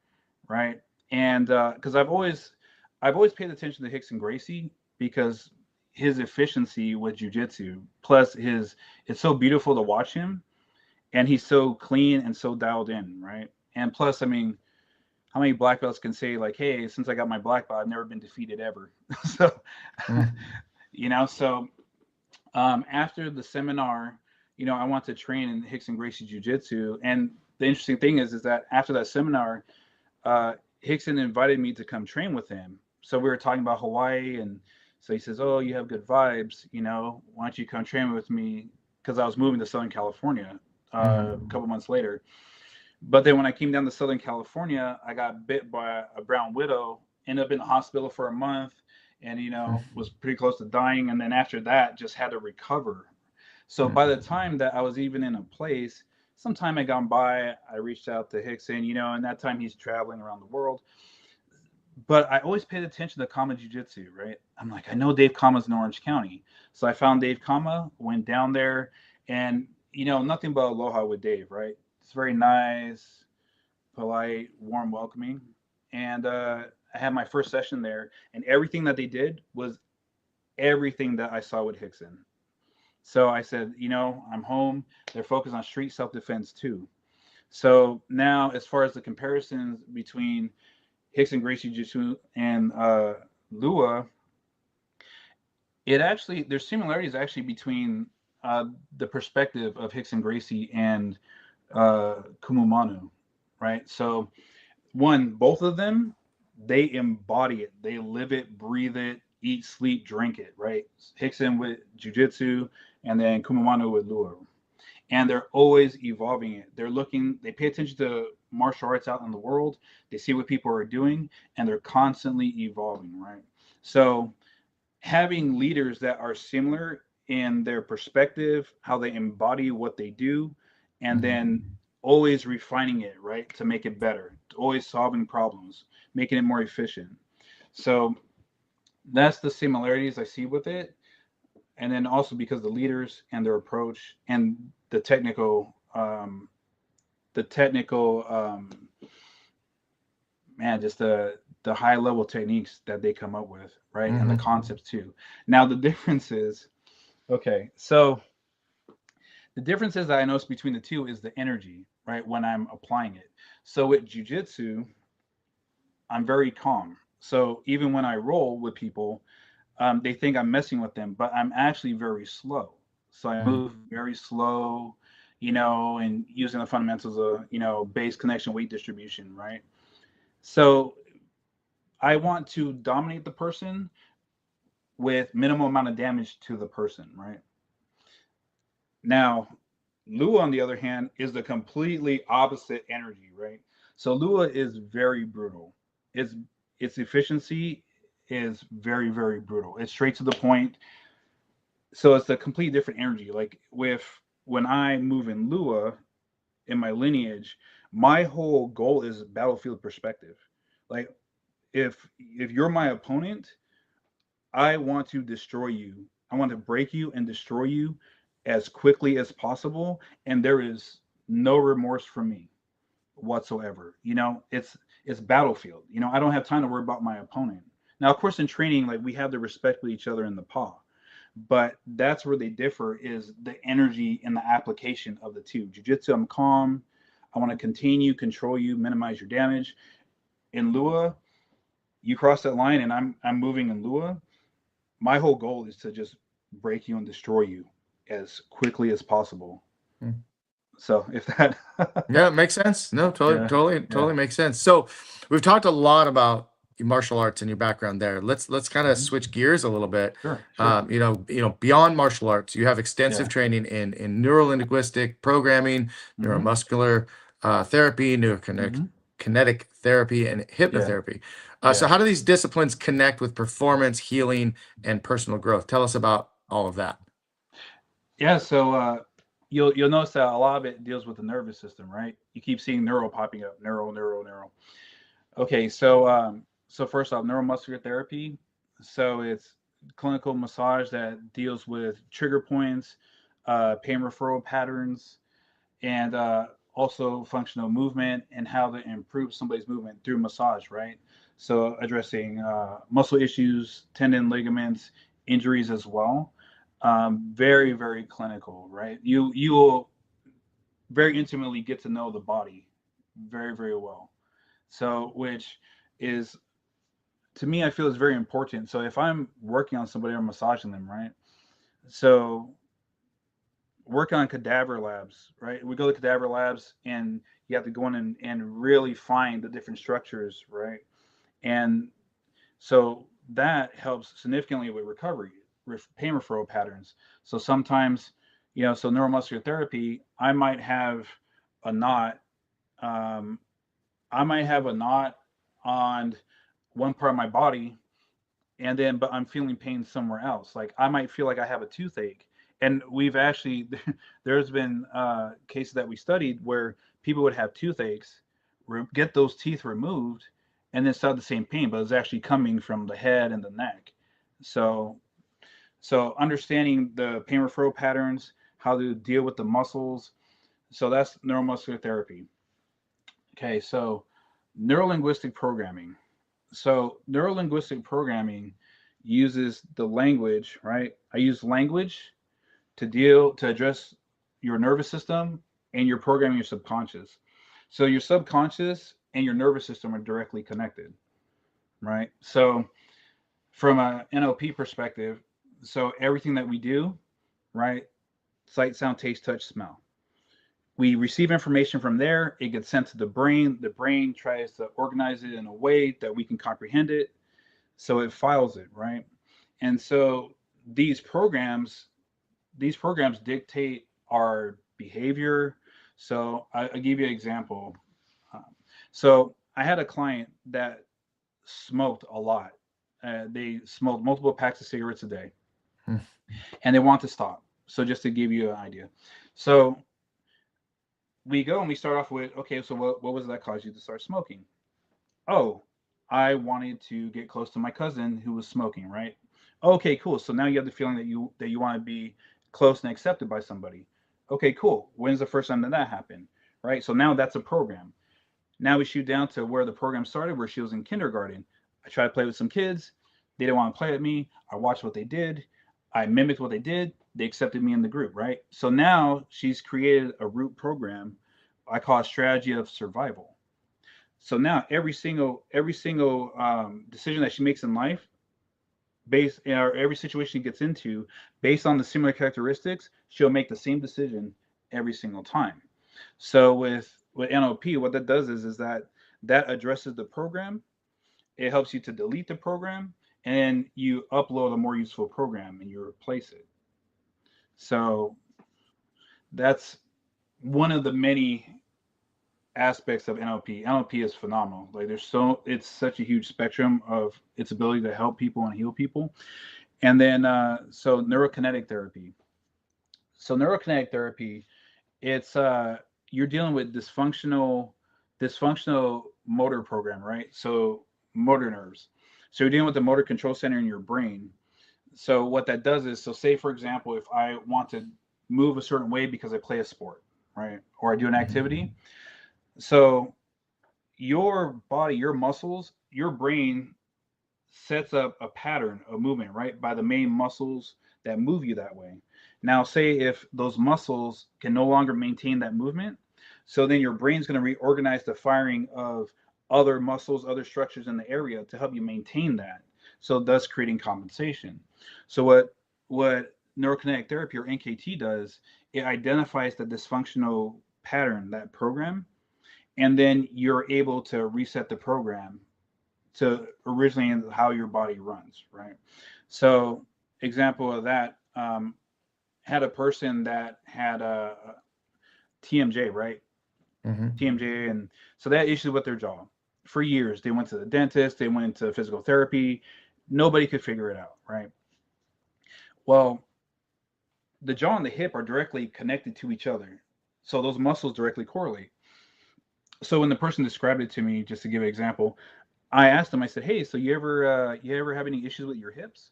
right? And because I've always paid attention to Rickson Gracie because his efficiency with jujitsu, plus it's so beautiful to watch him, and he's so clean and so dialed in, right? And plus, I mean, how many black belts can say like, "Hey, since I got my black belt, I've never been defeated ever." So, Mm, so after the seminar, I want to train in Rickson Gracie Jiu-Jitsu. And the interesting thing is that after that seminar, Rickson invited me to come train with him. So we were talking about Hawaii, and so he says, "Oh, you have good vibes. Why don't you come train with me?" Because I was moving to Southern California a mhm, couple months later. But then when I came down to Southern California, I got bit by a brown widow, ended up in the hospital for a month, and was pretty close to dying. And then after that, just had to recover. So by mhm, the time that I was even in a place, some time had gone by, I reached out to Rickson, and that time he's traveling around the world. But I always paid attention to Kama Jiu Jitsu, right? I'm like, I know Dave Kama's in Orange County. So I found Dave Kama, went down there, and, nothing but aloha with Dave, right? It's very nice, polite, warm, welcoming. And I had my first session there, and everything that they did was everything that I saw with Rickson. So I said, I'm home. They're focused on street self defense too. So now, as far as the comparisons between Rickson Gracie Jiu-Jitsu and Lua, there's similarities actually between uh, the perspective of Rickson Gracie and Kumu Manu, right? So both of them, they embody it, they live it, breathe it, eat, sleep, drink it, right? Rickson with Jiu-Jitsu, and then Kumu Manu with Lua, and they're always evolving it. They pay attention to martial arts out in the world. They see what people are doing, and they're constantly evolving, right? So having leaders that are similar in their perspective, how they embody what they do, and mhm. then always refining it, right, to make it better, always solving problems, making it more efficient. So that's the similarities I see with it. And then also because the leaders and their approach and the technical man, just the high level techniques that they come up with, right, and the Mhm. concepts too. Now the difference is, okay, so the differences that I notice between the two is the energy, right, when I'm applying it. So with jujitsu, I'm very calm. So even when I roll with people, they think I'm messing with them, but I'm actually very slow. So I Mhm. move very slow, and using the fundamentals of, base connection, weight distribution, right? So I want to dominate the person with minimal amount of damage to the person, right? Now, Lua, on the other hand, is the completely opposite energy, right? So Lua is very brutal. Its its efficiency is very, very brutal. It's straight to the point. So it's a complete different energy. Like when I move in Lua in my lineage, my whole goal is battlefield perspective. Like if you're my opponent, I want to destroy you. I want to break you and destroy you as quickly as possible. And there is no remorse from me whatsoever. It's battlefield. I don't have time to worry about my opponent. Now, of course, in training, like we have to respect with each other in the paw, but that's where they differ is the energy and the application of the two. Jiu-jitsu, I'm calm. I want to contain you, control you, minimize your damage. In Lua, you cross that line and I'm moving in Lua. My whole goal is to just break you and destroy you as quickly as possible. Mhm. So if that, Yeah, it makes sense. No, totally, yeah, totally, yeah, totally makes sense. So we've talked a lot about your martial arts and your background there. Let's kind of hmm, switch gears a little bit. sure, sure, Beyond martial arts, you have extensive yeah, training in neuro linguistic programming, hmm, neuromuscular therapy, neurokinetic hmm, Kinetic Therapy, and Yeah. Hypnotherapy. So Yeah. how do these disciplines connect with performance, healing, and personal growth? Tell us about all of that. Yeah. So you'll notice that a lot of it deals with the nervous system, right? You keep seeing neuro popping up, neuro. Okay, so first off, neuromuscular therapy. So it's clinical massage that deals with trigger points, pain referral patterns, and also functional movement and how to improve somebody's movement through massage, right? So addressing muscle issues, tendon, ligaments, injuries as well. Very, very clinical, right? You will very intimately get to know the body very, very well. So which is, to me, I feel is very important. So if I'm working on somebody or massaging them, right? So work on cadaver labs, right? We go to cadaver labs and you have to go in and really find the different structures, right? And so that helps significantly with recovery, pain referral patterns. So sometimes, so neuromuscular therapy, a knot, um, I might have a knot on one part of my body, and then but I'm feeling pain somewhere else. Like I might feel like I have a toothache, and we've actually there's been cases that we studied where people would have toothaches, get those teeth removed, and then still have the same pain, but it's actually coming from the head and the neck. So so understanding the pain referral patterns, how to deal with the muscles. So that's neuromuscular therapy. Okay, so neuro linguistic programming. So neuro linguistic programming uses the language, right? I use language to address your nervous system, and you're programming your subconscious. So your subconscious and your nervous system are directly connected, right? So from a NLP perspective, so everything that we do, right? Sight, sound, taste, touch, smell. We receive information from there. It gets sent to the brain. The brain tries to organize it in a way that we can comprehend it. So it files it, right? And so these programs, these programs dictate our behavior. So I give you an example. So I had a client that smoked a lot. They smoked multiple packs of cigarettes a day, Hmm. and they want to stop. So just to give you an idea, so we go and we start off with, okay, so what was that caused you to start smoking? Oh, I wanted to get close to my cousin who was smoking, right? Okay, cool. So now you have the feeling that you want to be close and accepted by somebody. Okay, cool. When's the first time that happened? Right? So now that's a program. Now we shoot down to where the program started, where she was in kindergarten. I tried to play with some kids. They didn't want to play with me. I watched what they did. I mimicked what they did. They accepted me in the group, right? So now she's created a root program I call a strategy of survival. So now every single decision that she makes in life, based or every situation she gets into, based on the similar characteristics, she'll make the same decision every single time. So with NLP, what that does is that addresses the program. It helps you to delete the program, and you upload a more useful program and you replace it. So that's one of the many aspects of NLP. NLP is phenomenal. Like it's such a huge spectrum of its ability to help people and heal people. And then so neurokinetic therapy. So neurokinetic therapy, it's you're dealing with dysfunctional motor program, right? So motor nerves. So you're dealing with the motor control center in your brain. So what that does is, so say for example, if I want to move a certain way because I play a sport, right, or I do an activity, so your body, your muscles, your brain sets up a pattern of movement, right, by the main muscles that move you that way. Now, say if those muscles can no longer maintain that movement, so then your brain's going to reorganize the firing of other muscles, other structures in the area to help you maintain that. So thus creating compensation. So what neurokinetic therapy or NKT does, it identifies the dysfunctional pattern, that program, and then you're able to reset the program to originally how your body runs, right? So, example of that, had a person that had a TMJ, right? TMJ, and so they had issues with their jaw for years. They went to the dentist, they went into physical therapy. Nobody could figure it out, right? Well, the jaw and the hip are directly connected to each other. So those muscles directly correlate. So when the person described it to me, just to give an example, I asked them, I said, "Hey, so you ever have any issues with your hips?"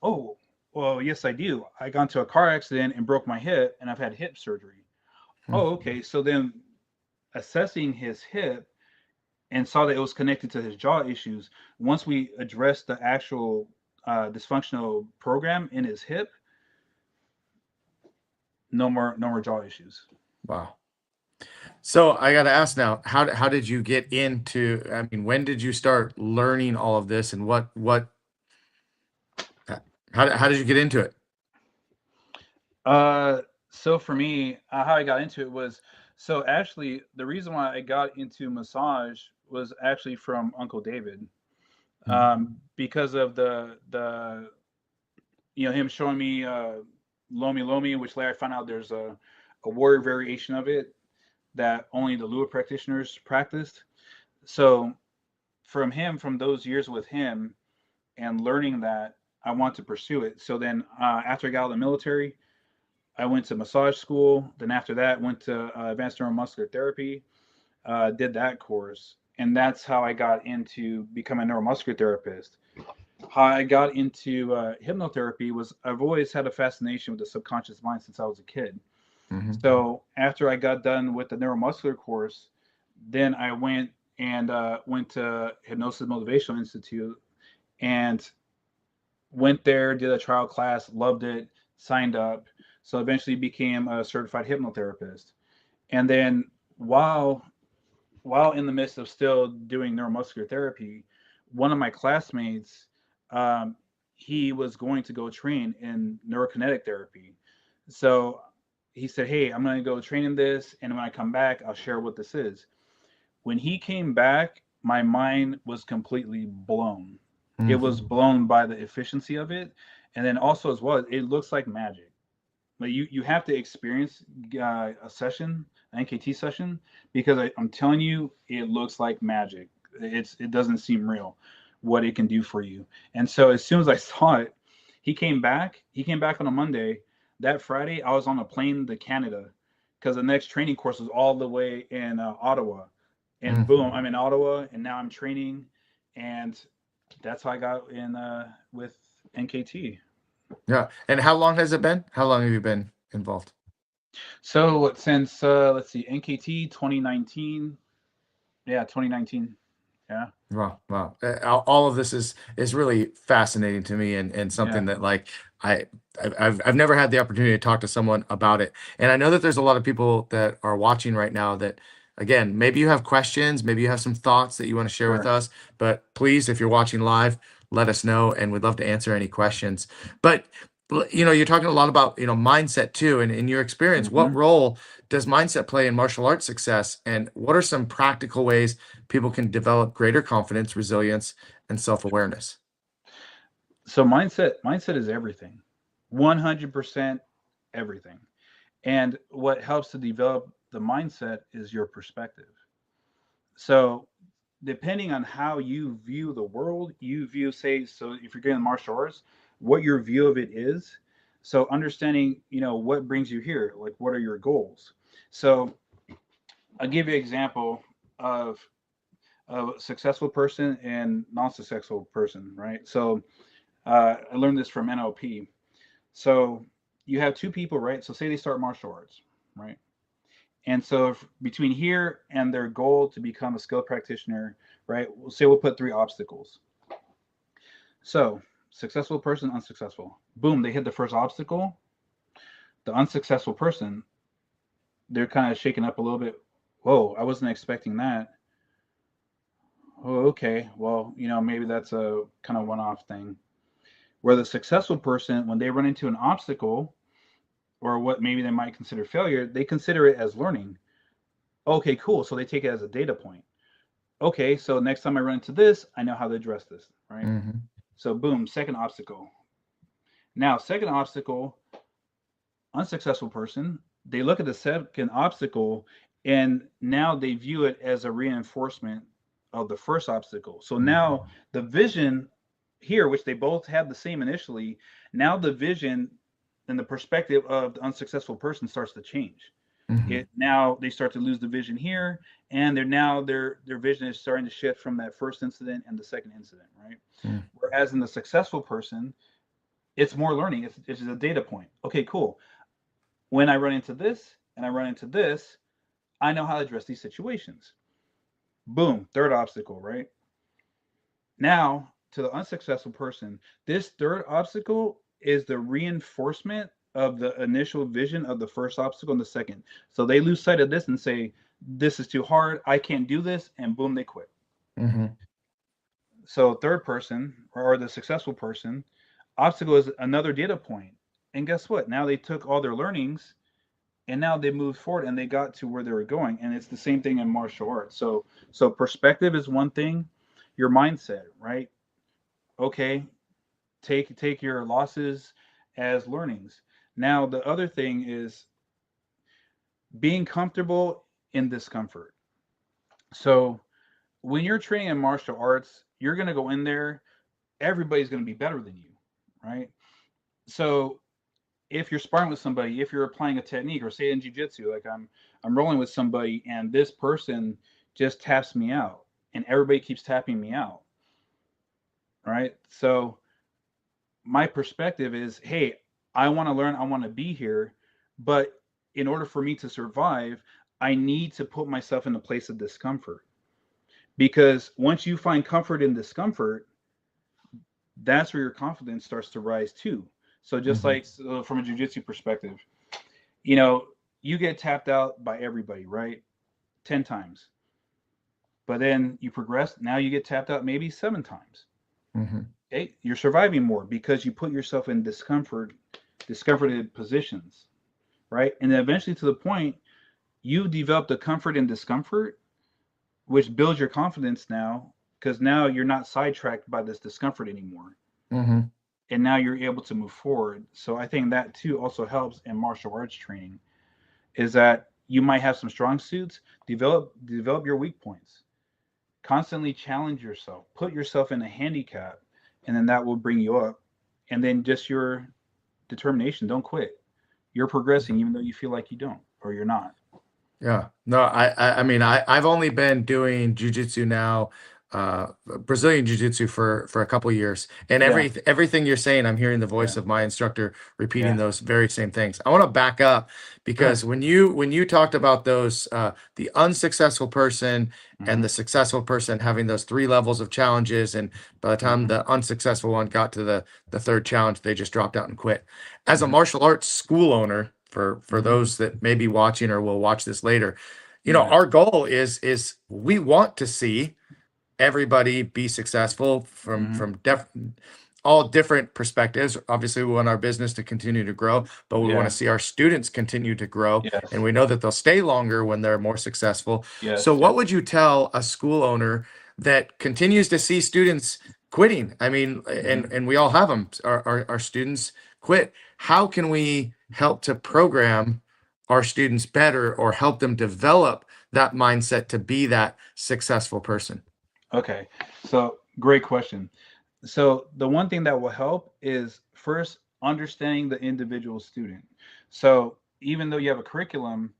"Oh, well, yes, I do. I got into a car accident and broke my hip, and I've had hip surgery." "Oh, okay." So then assessing his hip and saw that it was connected to his jaw issues. Once we addressed the actual dysfunctional program in his hip, no more jaw issues. Wow. So I got to ask now, how did you get into, I mean, when did you start learning all of this, and how did you get into it? So for me, how I got into it was, so actually the reason why I got into massage was actually from Uncle David, because of the him showing me Lomi Lomi, which later I found out there's a warrior variation of it that only the Lua practitioners practiced. So from those years with him and learning that, I want to pursue it. So then after I got out of the military, I went to massage school. Then after that, went to advanced neuromuscular therapy, did that course. And that's how I got into becoming a neuromuscular therapist. How I got into hypnotherapy was, I've always had a fascination with the subconscious mind since I was a kid. So after I got done with the neuromuscular course, then I went to Hypnosis Motivational Institute and went there, did a trial class, loved it, signed up. So eventually became a certified hypnotherapist. And then while while in the midst of still doing neuromuscular therapy, one of my classmates, um, he was going to go train in neurokinetic therapy. So he said, "Hey, I'm going to go train in this, and when I come back, I'll share what this is." When he came back, my mind was completely blown. It was blown by the efficiency of it, and then also as well, it looks like magic. Like you have to experience a session, an NKT session, because I'm telling you, it looks like magic. It doesn't seem real what it can do for you. And so as soon as I saw it, he came back. He came back on a Monday. That Friday, I was on a plane to Canada because the next training course was all the way in Ottawa. And boom, I'm in Ottawa, and now I'm training, and that's how I got in with NKT. Yeah. And how long has it been? How long have you been involved? So since let's see, NKT 2019. Yeah, 2019. Yeah. Wow, wow. All of this is really fascinating to me, and Yeah. something that, like, I I've never had the opportunity to talk to someone about it. And I know that there's a lot of people that are watching right now that, again, maybe you have questions, maybe you have some thoughts that you want to share with Sure. us, but please, if you're watching live, let us know, and we'd love to answer any questions. But you're talking a lot about, mindset too, and in your experience, what Hmm. role does mindset play in martial arts success, and what are some practical ways people can develop greater confidence, resilience, and self-awareness? So mindset is everything. 100% everything. And what helps to develop the mindset is your perspective. So depending on how you view the world, you view, say, so if you're getting martial arts, what your view of it is. So understanding, what brings you here, like what are your goals. So I'll give you an example of a successful person and non-successful person, right? So I learned this from NLP. So you have two people, right? So say they start martial arts, right? And so between here and their goal to become a skilled practitioner, right? We'll say we'll put three obstacles. So successful person, unsuccessful. Boom, they hit the first obstacle. The unsuccessful person, they're kind of shaken up a little bit. Whoa, I wasn't expecting that. Oh, okay. Well, maybe that's a kind of one-off thing. Where the successful person, when they run into an obstacle or what maybe they might consider failure, they consider it as learning. Okay, cool. So they take it as a data point. Okay, so next time I run into this, I know how to address this, right? Hmm. So boom, second obstacle. Now, second obstacle, unsuccessful person, they look at the second obstacle And now they view it as a reinforcement of the first obstacle. So now the vision here, which they both had the same initially, now the vision and the perspective of the unsuccessful person starts to change. Mm-hmm. It now they start to lose the vision here, and they're now their vision is starting to shift from that first incident and the second incident, right? Mm-hmm. Whereas in the successful person, it's more learning. It's a data point. Okay, cool. When I run into this and I run into this, I know how to address these situations. Boom, third obstacle, right? Now, to the unsuccessful person, this third obstacle is the reinforcement of the initial vision of the first obstacle and the second. So they lose sight of this and say, this is too hard. I can't do this. And boom, they quit. Mm-hmm. So, third person or the successful person, obstacle is another data point. And guess what? Now they took all their learnings and now they moved forward and they got to where they were going. And it's the same thing in martial arts. So perspective is one thing, your mindset, right? Okay, take your losses as learnings. Now the other thing is being comfortable in discomfort. So when you're training in martial arts, you're going to go in there, everybody's going to be better than you, right? So if you're sparring with somebody, if you're applying a technique, or say in jiu-jitsu, like I'm rolling with somebody and this person just taps me out and everybody keeps tapping me out, right? So my perspective is, hey, I want to learn, I want to be here, but in order for me to survive, I need to put myself in a place of discomfort. Because once you find comfort in discomfort, that's where your confidence starts to rise too. So just Mm-hmm. like from a jiu-jitsu perspective, you know, you get tapped out by everybody, right? 10 times. But then you progress, now you get tapped out maybe 7 times. Mm-hmm. Okay, you're surviving more because you put yourself in discomforted positions, right? And then eventually to the point you develop the comfort in discomfort, which builds your confidence now because now you're not sidetracked by this discomfort anymore. Mm-hmm. And now you're able to move forward. So I think that too also helps in martial arts training is that you might have some strong suits, develop your weak points. Constantly challenge yourself, put yourself in a handicap, and then that will bring you up. And then just your determination, don't quit. You're progressing even though you feel like you don't or you're not. Yeah. No, I mean, I've only been doing jujitsu now, Brazilian jiu-jitsu for a couple years. And Yeah, everything you're saying, I'm hearing the yeah, voice of my instructor repeating yeah. those very same things. I want to back up Sure. because when you talked about those the unsuccessful person and Mm-hmm, the successful person having those three levels of challenges, and by the time mm-hmm, the unsuccessful one got to the third challenge, they just dropped out and quit. As a mm-hmm, martial arts school owner, for mm-hmm. those that may be watching or will watch this later, Yeah, our goal is we want to see everybody be successful mm-hmm, from all different perspectives. Obviously, we want our business to continue to grow, but we want to yeah, see our students continue to grow, and yes, we know that they'll stay longer when they're more successful. So, yes, what yes. would you tell a school owner that continues to see students quitting? I mean, Mm-hmm. and we all have them. Our students quit. How can we help to program our students better or help them develop that mindset to be that successful person? Okay, so great question. So the one thing that will help is first understanding the individual student. So even though you have a curriculum,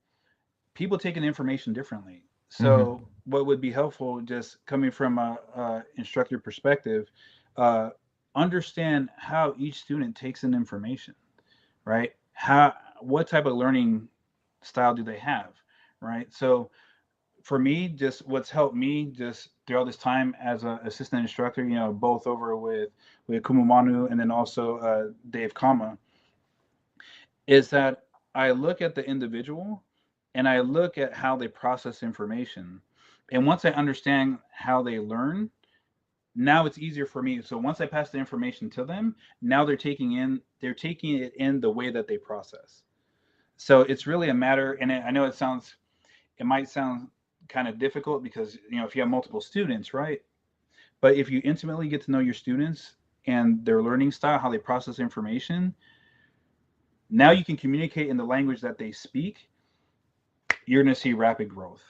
people take in information differently. Hmm. So what would be helpful, just coming from a instructor perspective, uh, understand how each student takes in information, right? What type of learning style do they have, right? So for me, just what's helped me just throughout this time as an assistant instructor, both over with Kumu Manu and then also Dave Kama, is that I look at the individual and I look at how they process information. And once I understand how they learn, now it's easier for me. So once I pass the information to them, now they're taking it in the way that they process. So it's really a matter, and I know it might sound kind of difficult because if you have multiple students, right? But if you intimately get to know your students and their learning style, how they process information, now you can communicate in the language that they speak. you're going to see rapid growth,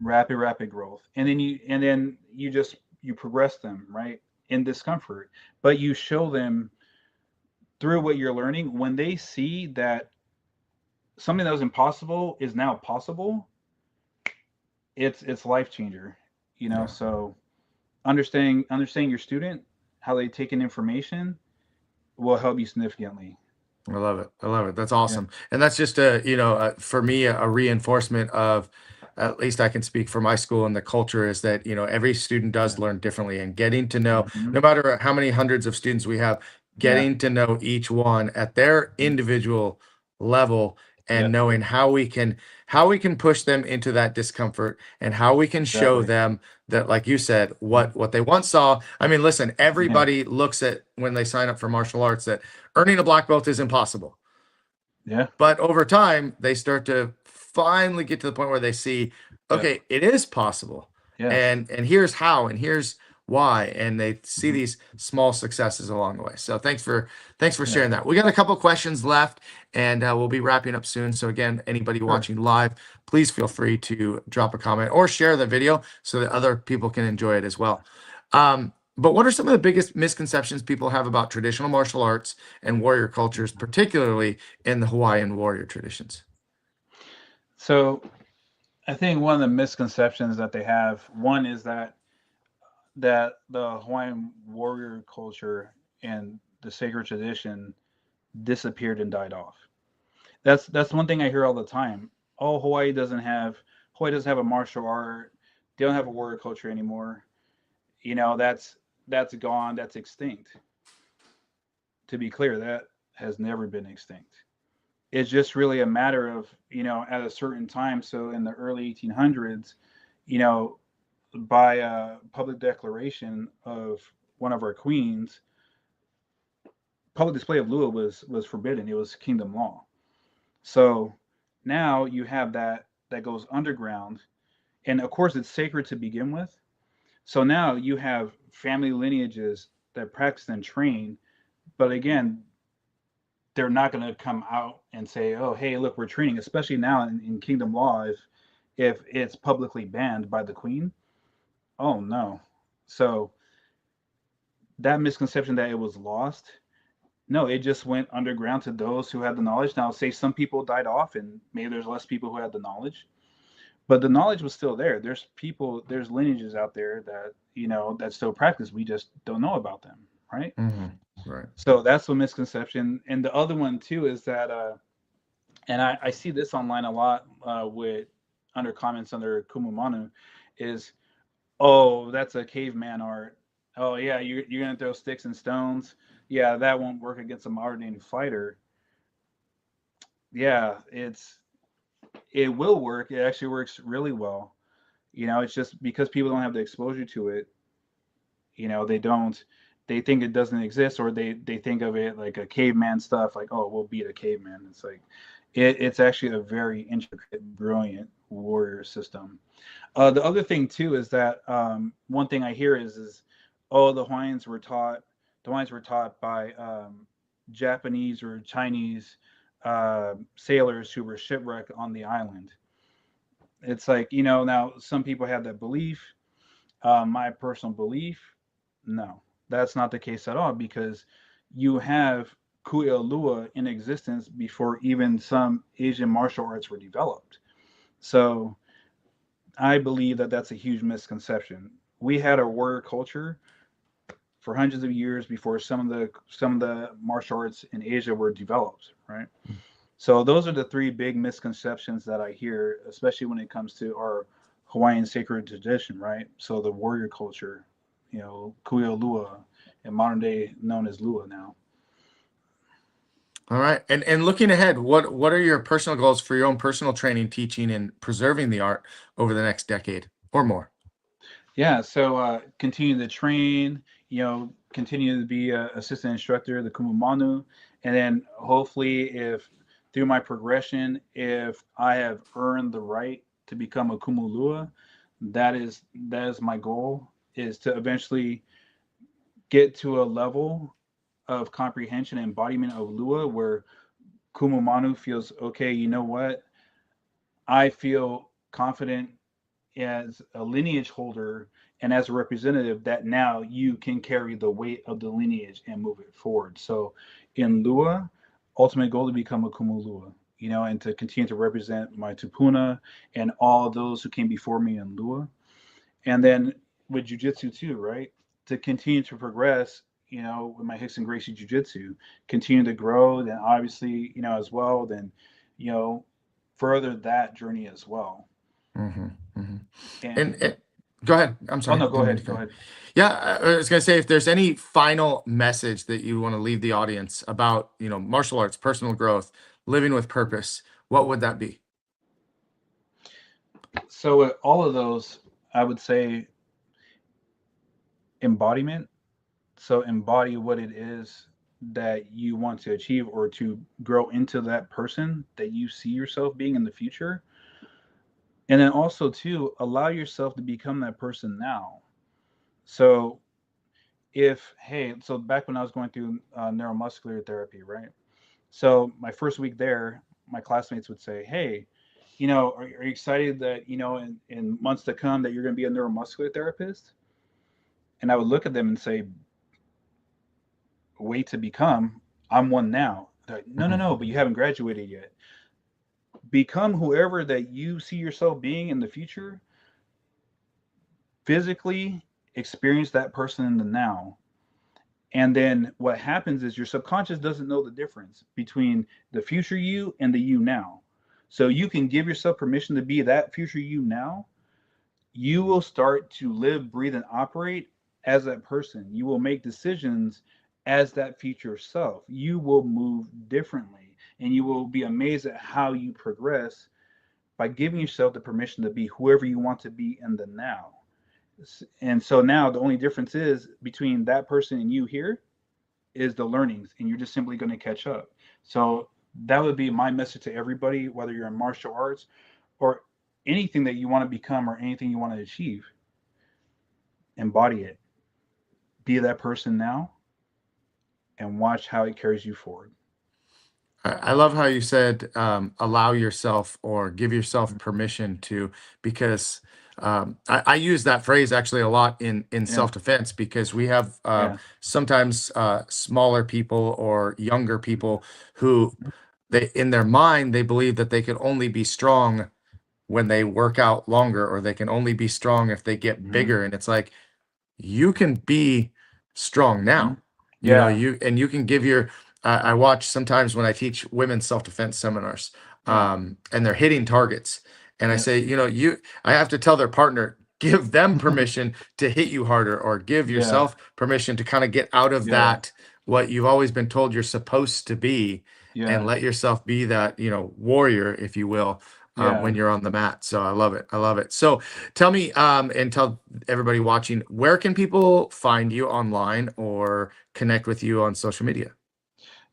rapid growth. And then you progress them, right, in discomfort, but you show them through what you're learning. When they see that something that was impossible is now possible, it's life changer, Yeah. So understanding your student, how they take in information, will help you significantly. I love it. I love it. That's Yeah. awesome. And that's just for me, a reinforcement of, at least I can speak for my school, and the culture is that, every student does Yeah. learn differently, and getting to know, Hmm. no matter how many hundreds of students we have, Yeah. getting to know each one at their individual level, and Yep. knowing how we can push them into that discomfort, and how we can show Exactly. them that, like you said, what they once saw. I mean, listen, Yeah. everybody looks at, when they sign up for martial arts, that earning a black belt is impossible. Yeah. But over time, they start to finally get to the point where they see, Yep. okay, it is possible. Yes. And here's how, and here's why. And they see Hmm. these small successes along the way. So thanks for Yeah. sharing that. We got a couple questions left, and we'll be wrapping up soon. So again, anybody Sure. watching live, please feel free to drop a comment or share the video so that other people can enjoy it as well. But what are some of the biggest misconceptions people have about traditional martial arts and warrior cultures, particularly in the Hawaiian warrior traditions? So I think one of the misconceptions that they have, one is that the Hawaiian warrior culture and the sacred tradition disappeared and died off. That's one thing I hear all the time. Oh, Hawaii doesn't have a martial art. They don't have a warrior culture anymore. That's gone. That's extinct. To be clear, that has never been extinct. It's just really a matter of, at a certain time. So in the early 1800s, you know, by a public declaration of one of our queens, public display of Lua was forbidden. It was kingdom law. So now you have that goes underground, and of course it's sacred to begin with. So now you have family lineages that practice and train, but again, they're not going to come out and say, "Oh, hey, look, we're training." Especially now in kingdom law, if it's publicly banned by the queen, oh no. So that misconception that it was lost, no, it just went underground to those who had the knowledge. Now, say some people died off, and maybe there's less people who had the knowledge, but the knowledge was still there. There's lineages out there that that still practice. We just don't know about them, right? Right. So that's a misconception. And the other one too is that, and I see this online a lot with under comments under Kumu Manu, is, oh, that's a caveman art. Oh yeah, you're gonna throw sticks and stones. Yeah, that won't work against a modern fighter. Yeah, it will work. It actually works really well. It's just because people don't have the exposure to it. They don't. They think it doesn't exist, or they think of it like a caveman stuff. Like, oh, we'll beat a caveman. It's like, it's actually a very intricate, brilliant warrior system. The other thing too is that, one thing I hear is, oh, the Hawaiians were taught by Japanese or Chinese sailors who were shipwrecked on the island. It's like, now some people have that belief. My personal belief, no, that's not the case at all, because you have Kuia Lua in existence before even some Asian martial arts were developed. So I believe that that's a huge misconception. We had a warrior culture for hundreds of years before some of the martial arts in Asia were developed, right? So those are the three big misconceptions that I hear, especially when it comes to our Hawaiian sacred tradition, right? So the warrior culture, Kuia Lua, and modern day known as Lua now. All right. And looking ahead, what are your personal goals for your own personal training, teaching, and preserving the art over the next decade or more? Yeah, so continue to train, continue to be a assistant instructor, the Kumu Manu, and then hopefully, if through my progression, if I have earned the right to become a Kumu Lua, that is my goal, is to eventually get to a level of comprehension and embodiment of Lua where Kumu Manu feels, okay, you know what? I feel confident as a lineage holder and as a representative that now you can carry the weight of the lineage and move it forward. So in Lua, ultimate goal to become a Kumu Lua, and to continue to represent my Tupuna and all those who came before me in Lua. And then with Jiu-Jitsu too, right? To continue to progress, with my Rickson Gracie Jiu-Jitsu, continue to grow, then obviously, as well, then, you know, further that journey as well. Mm-hmm, mm-hmm. And And go ahead. I'm oh sorry. no, go Didn't mean to ahead, go cut you. ahead. Yeah, I was gonna say if there's any final message that you want to leave the audience about, martial arts, personal growth, living with purpose, what would that be? So with all of those, I would say embodiment. So embody what it is that you want to achieve or to grow into that person that you see yourself being in the future. And then also too, allow yourself to become that person now. So so back when I was going through neuromuscular therapy, right? So my first week there, my classmates would say, "Hey, are you excited that in months to come that you're going to be a neuromuscular therapist?" And I would look at them and say, "Wait to become. I'm one now." They're like, "No, no, Mhm. no, but you haven't graduated yet. Become whoever that you see yourself being in the future. Physically experience that person in the now." And then what happens is your subconscious doesn't know the difference between the future you and the you now. So you can give yourself permission to be that future you now. You will start to live, breathe, and operate as that person. You will make decisions as that future self. You will move differently, and you will be amazed at how you progress by giving yourself the permission to be whoever you want to be in the now. And so now the only difference is between that person and you here is the learnings, and you're just simply going to catch up. So that would be my message to everybody, whether you're in martial arts or anything that you want to become or anything you want to achieve. Embody it. Be that person now and watch how it carries you forward. I love how you said allow yourself or give yourself permission to, because I use that phrase actually a lot in Yeah, self-defense, because we have yeah, sometimes smaller people or younger people who they in their mind they believe that they can only be strong when they work out longer, or they can only be strong if they get hmm bigger. And it's like, you can be strong hmm now. yeah, You can give your I watch sometimes when I teach women's self-defense seminars, yeah, and they're hitting targets, and I yeah, say, I have to tell their partner, give them permission to hit you harder, or give yeah, yourself permission to kind of get out of yeah, that, what you've always been told you're supposed to be, and yeah, let yourself be that, warrior, if you will, yeah. when you're on the mat. So I love it. I love it. So tell me, and tell everybody watching, where can people find you online or connect with you on social media?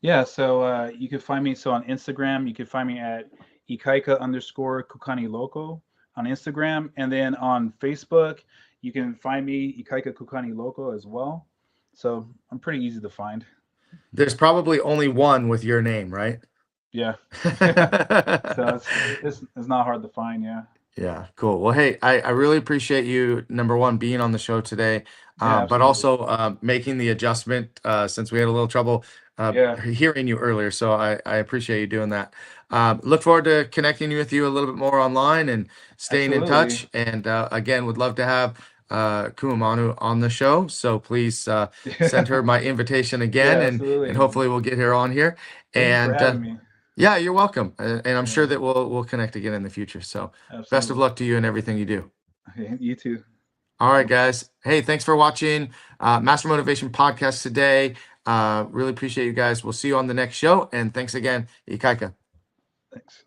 Yeah, so you can find me on Instagram. You can find me at Ikaika_Kukaniloko on Instagram, and then on Facebook you can find me Ikaika Kukaniloko as well. So I'm pretty easy to find. There's probably only one with your name, right? Yeah, so it's not hard to find. Yeah, Yeah, cool. Well, hey, I really appreciate you, number one, being on the show today, yeah, but absolutely. also making the adjustment since we had a little trouble Yeah, hearing you earlier. So I appreciate you doing that. Look forward to connecting with you a little bit more online and staying in absolutely. touch. And again, would love to have Kumu Manu on the show. So please send her my invitation again, Yeah, and absolutely. hopefully we'll get her on here. Thank you for And having me. yeah, you're welcome. And I'm sure Yeah, that we'll connect again in the future. So best of absolutely. luck to you in everything you do. You too. All right, Thanks. guys. Hey, thanks for watching Master Motivation Podcast today. Really appreciate you guys. We'll see you on the next show. And thanks again, Ikaika. Thanks.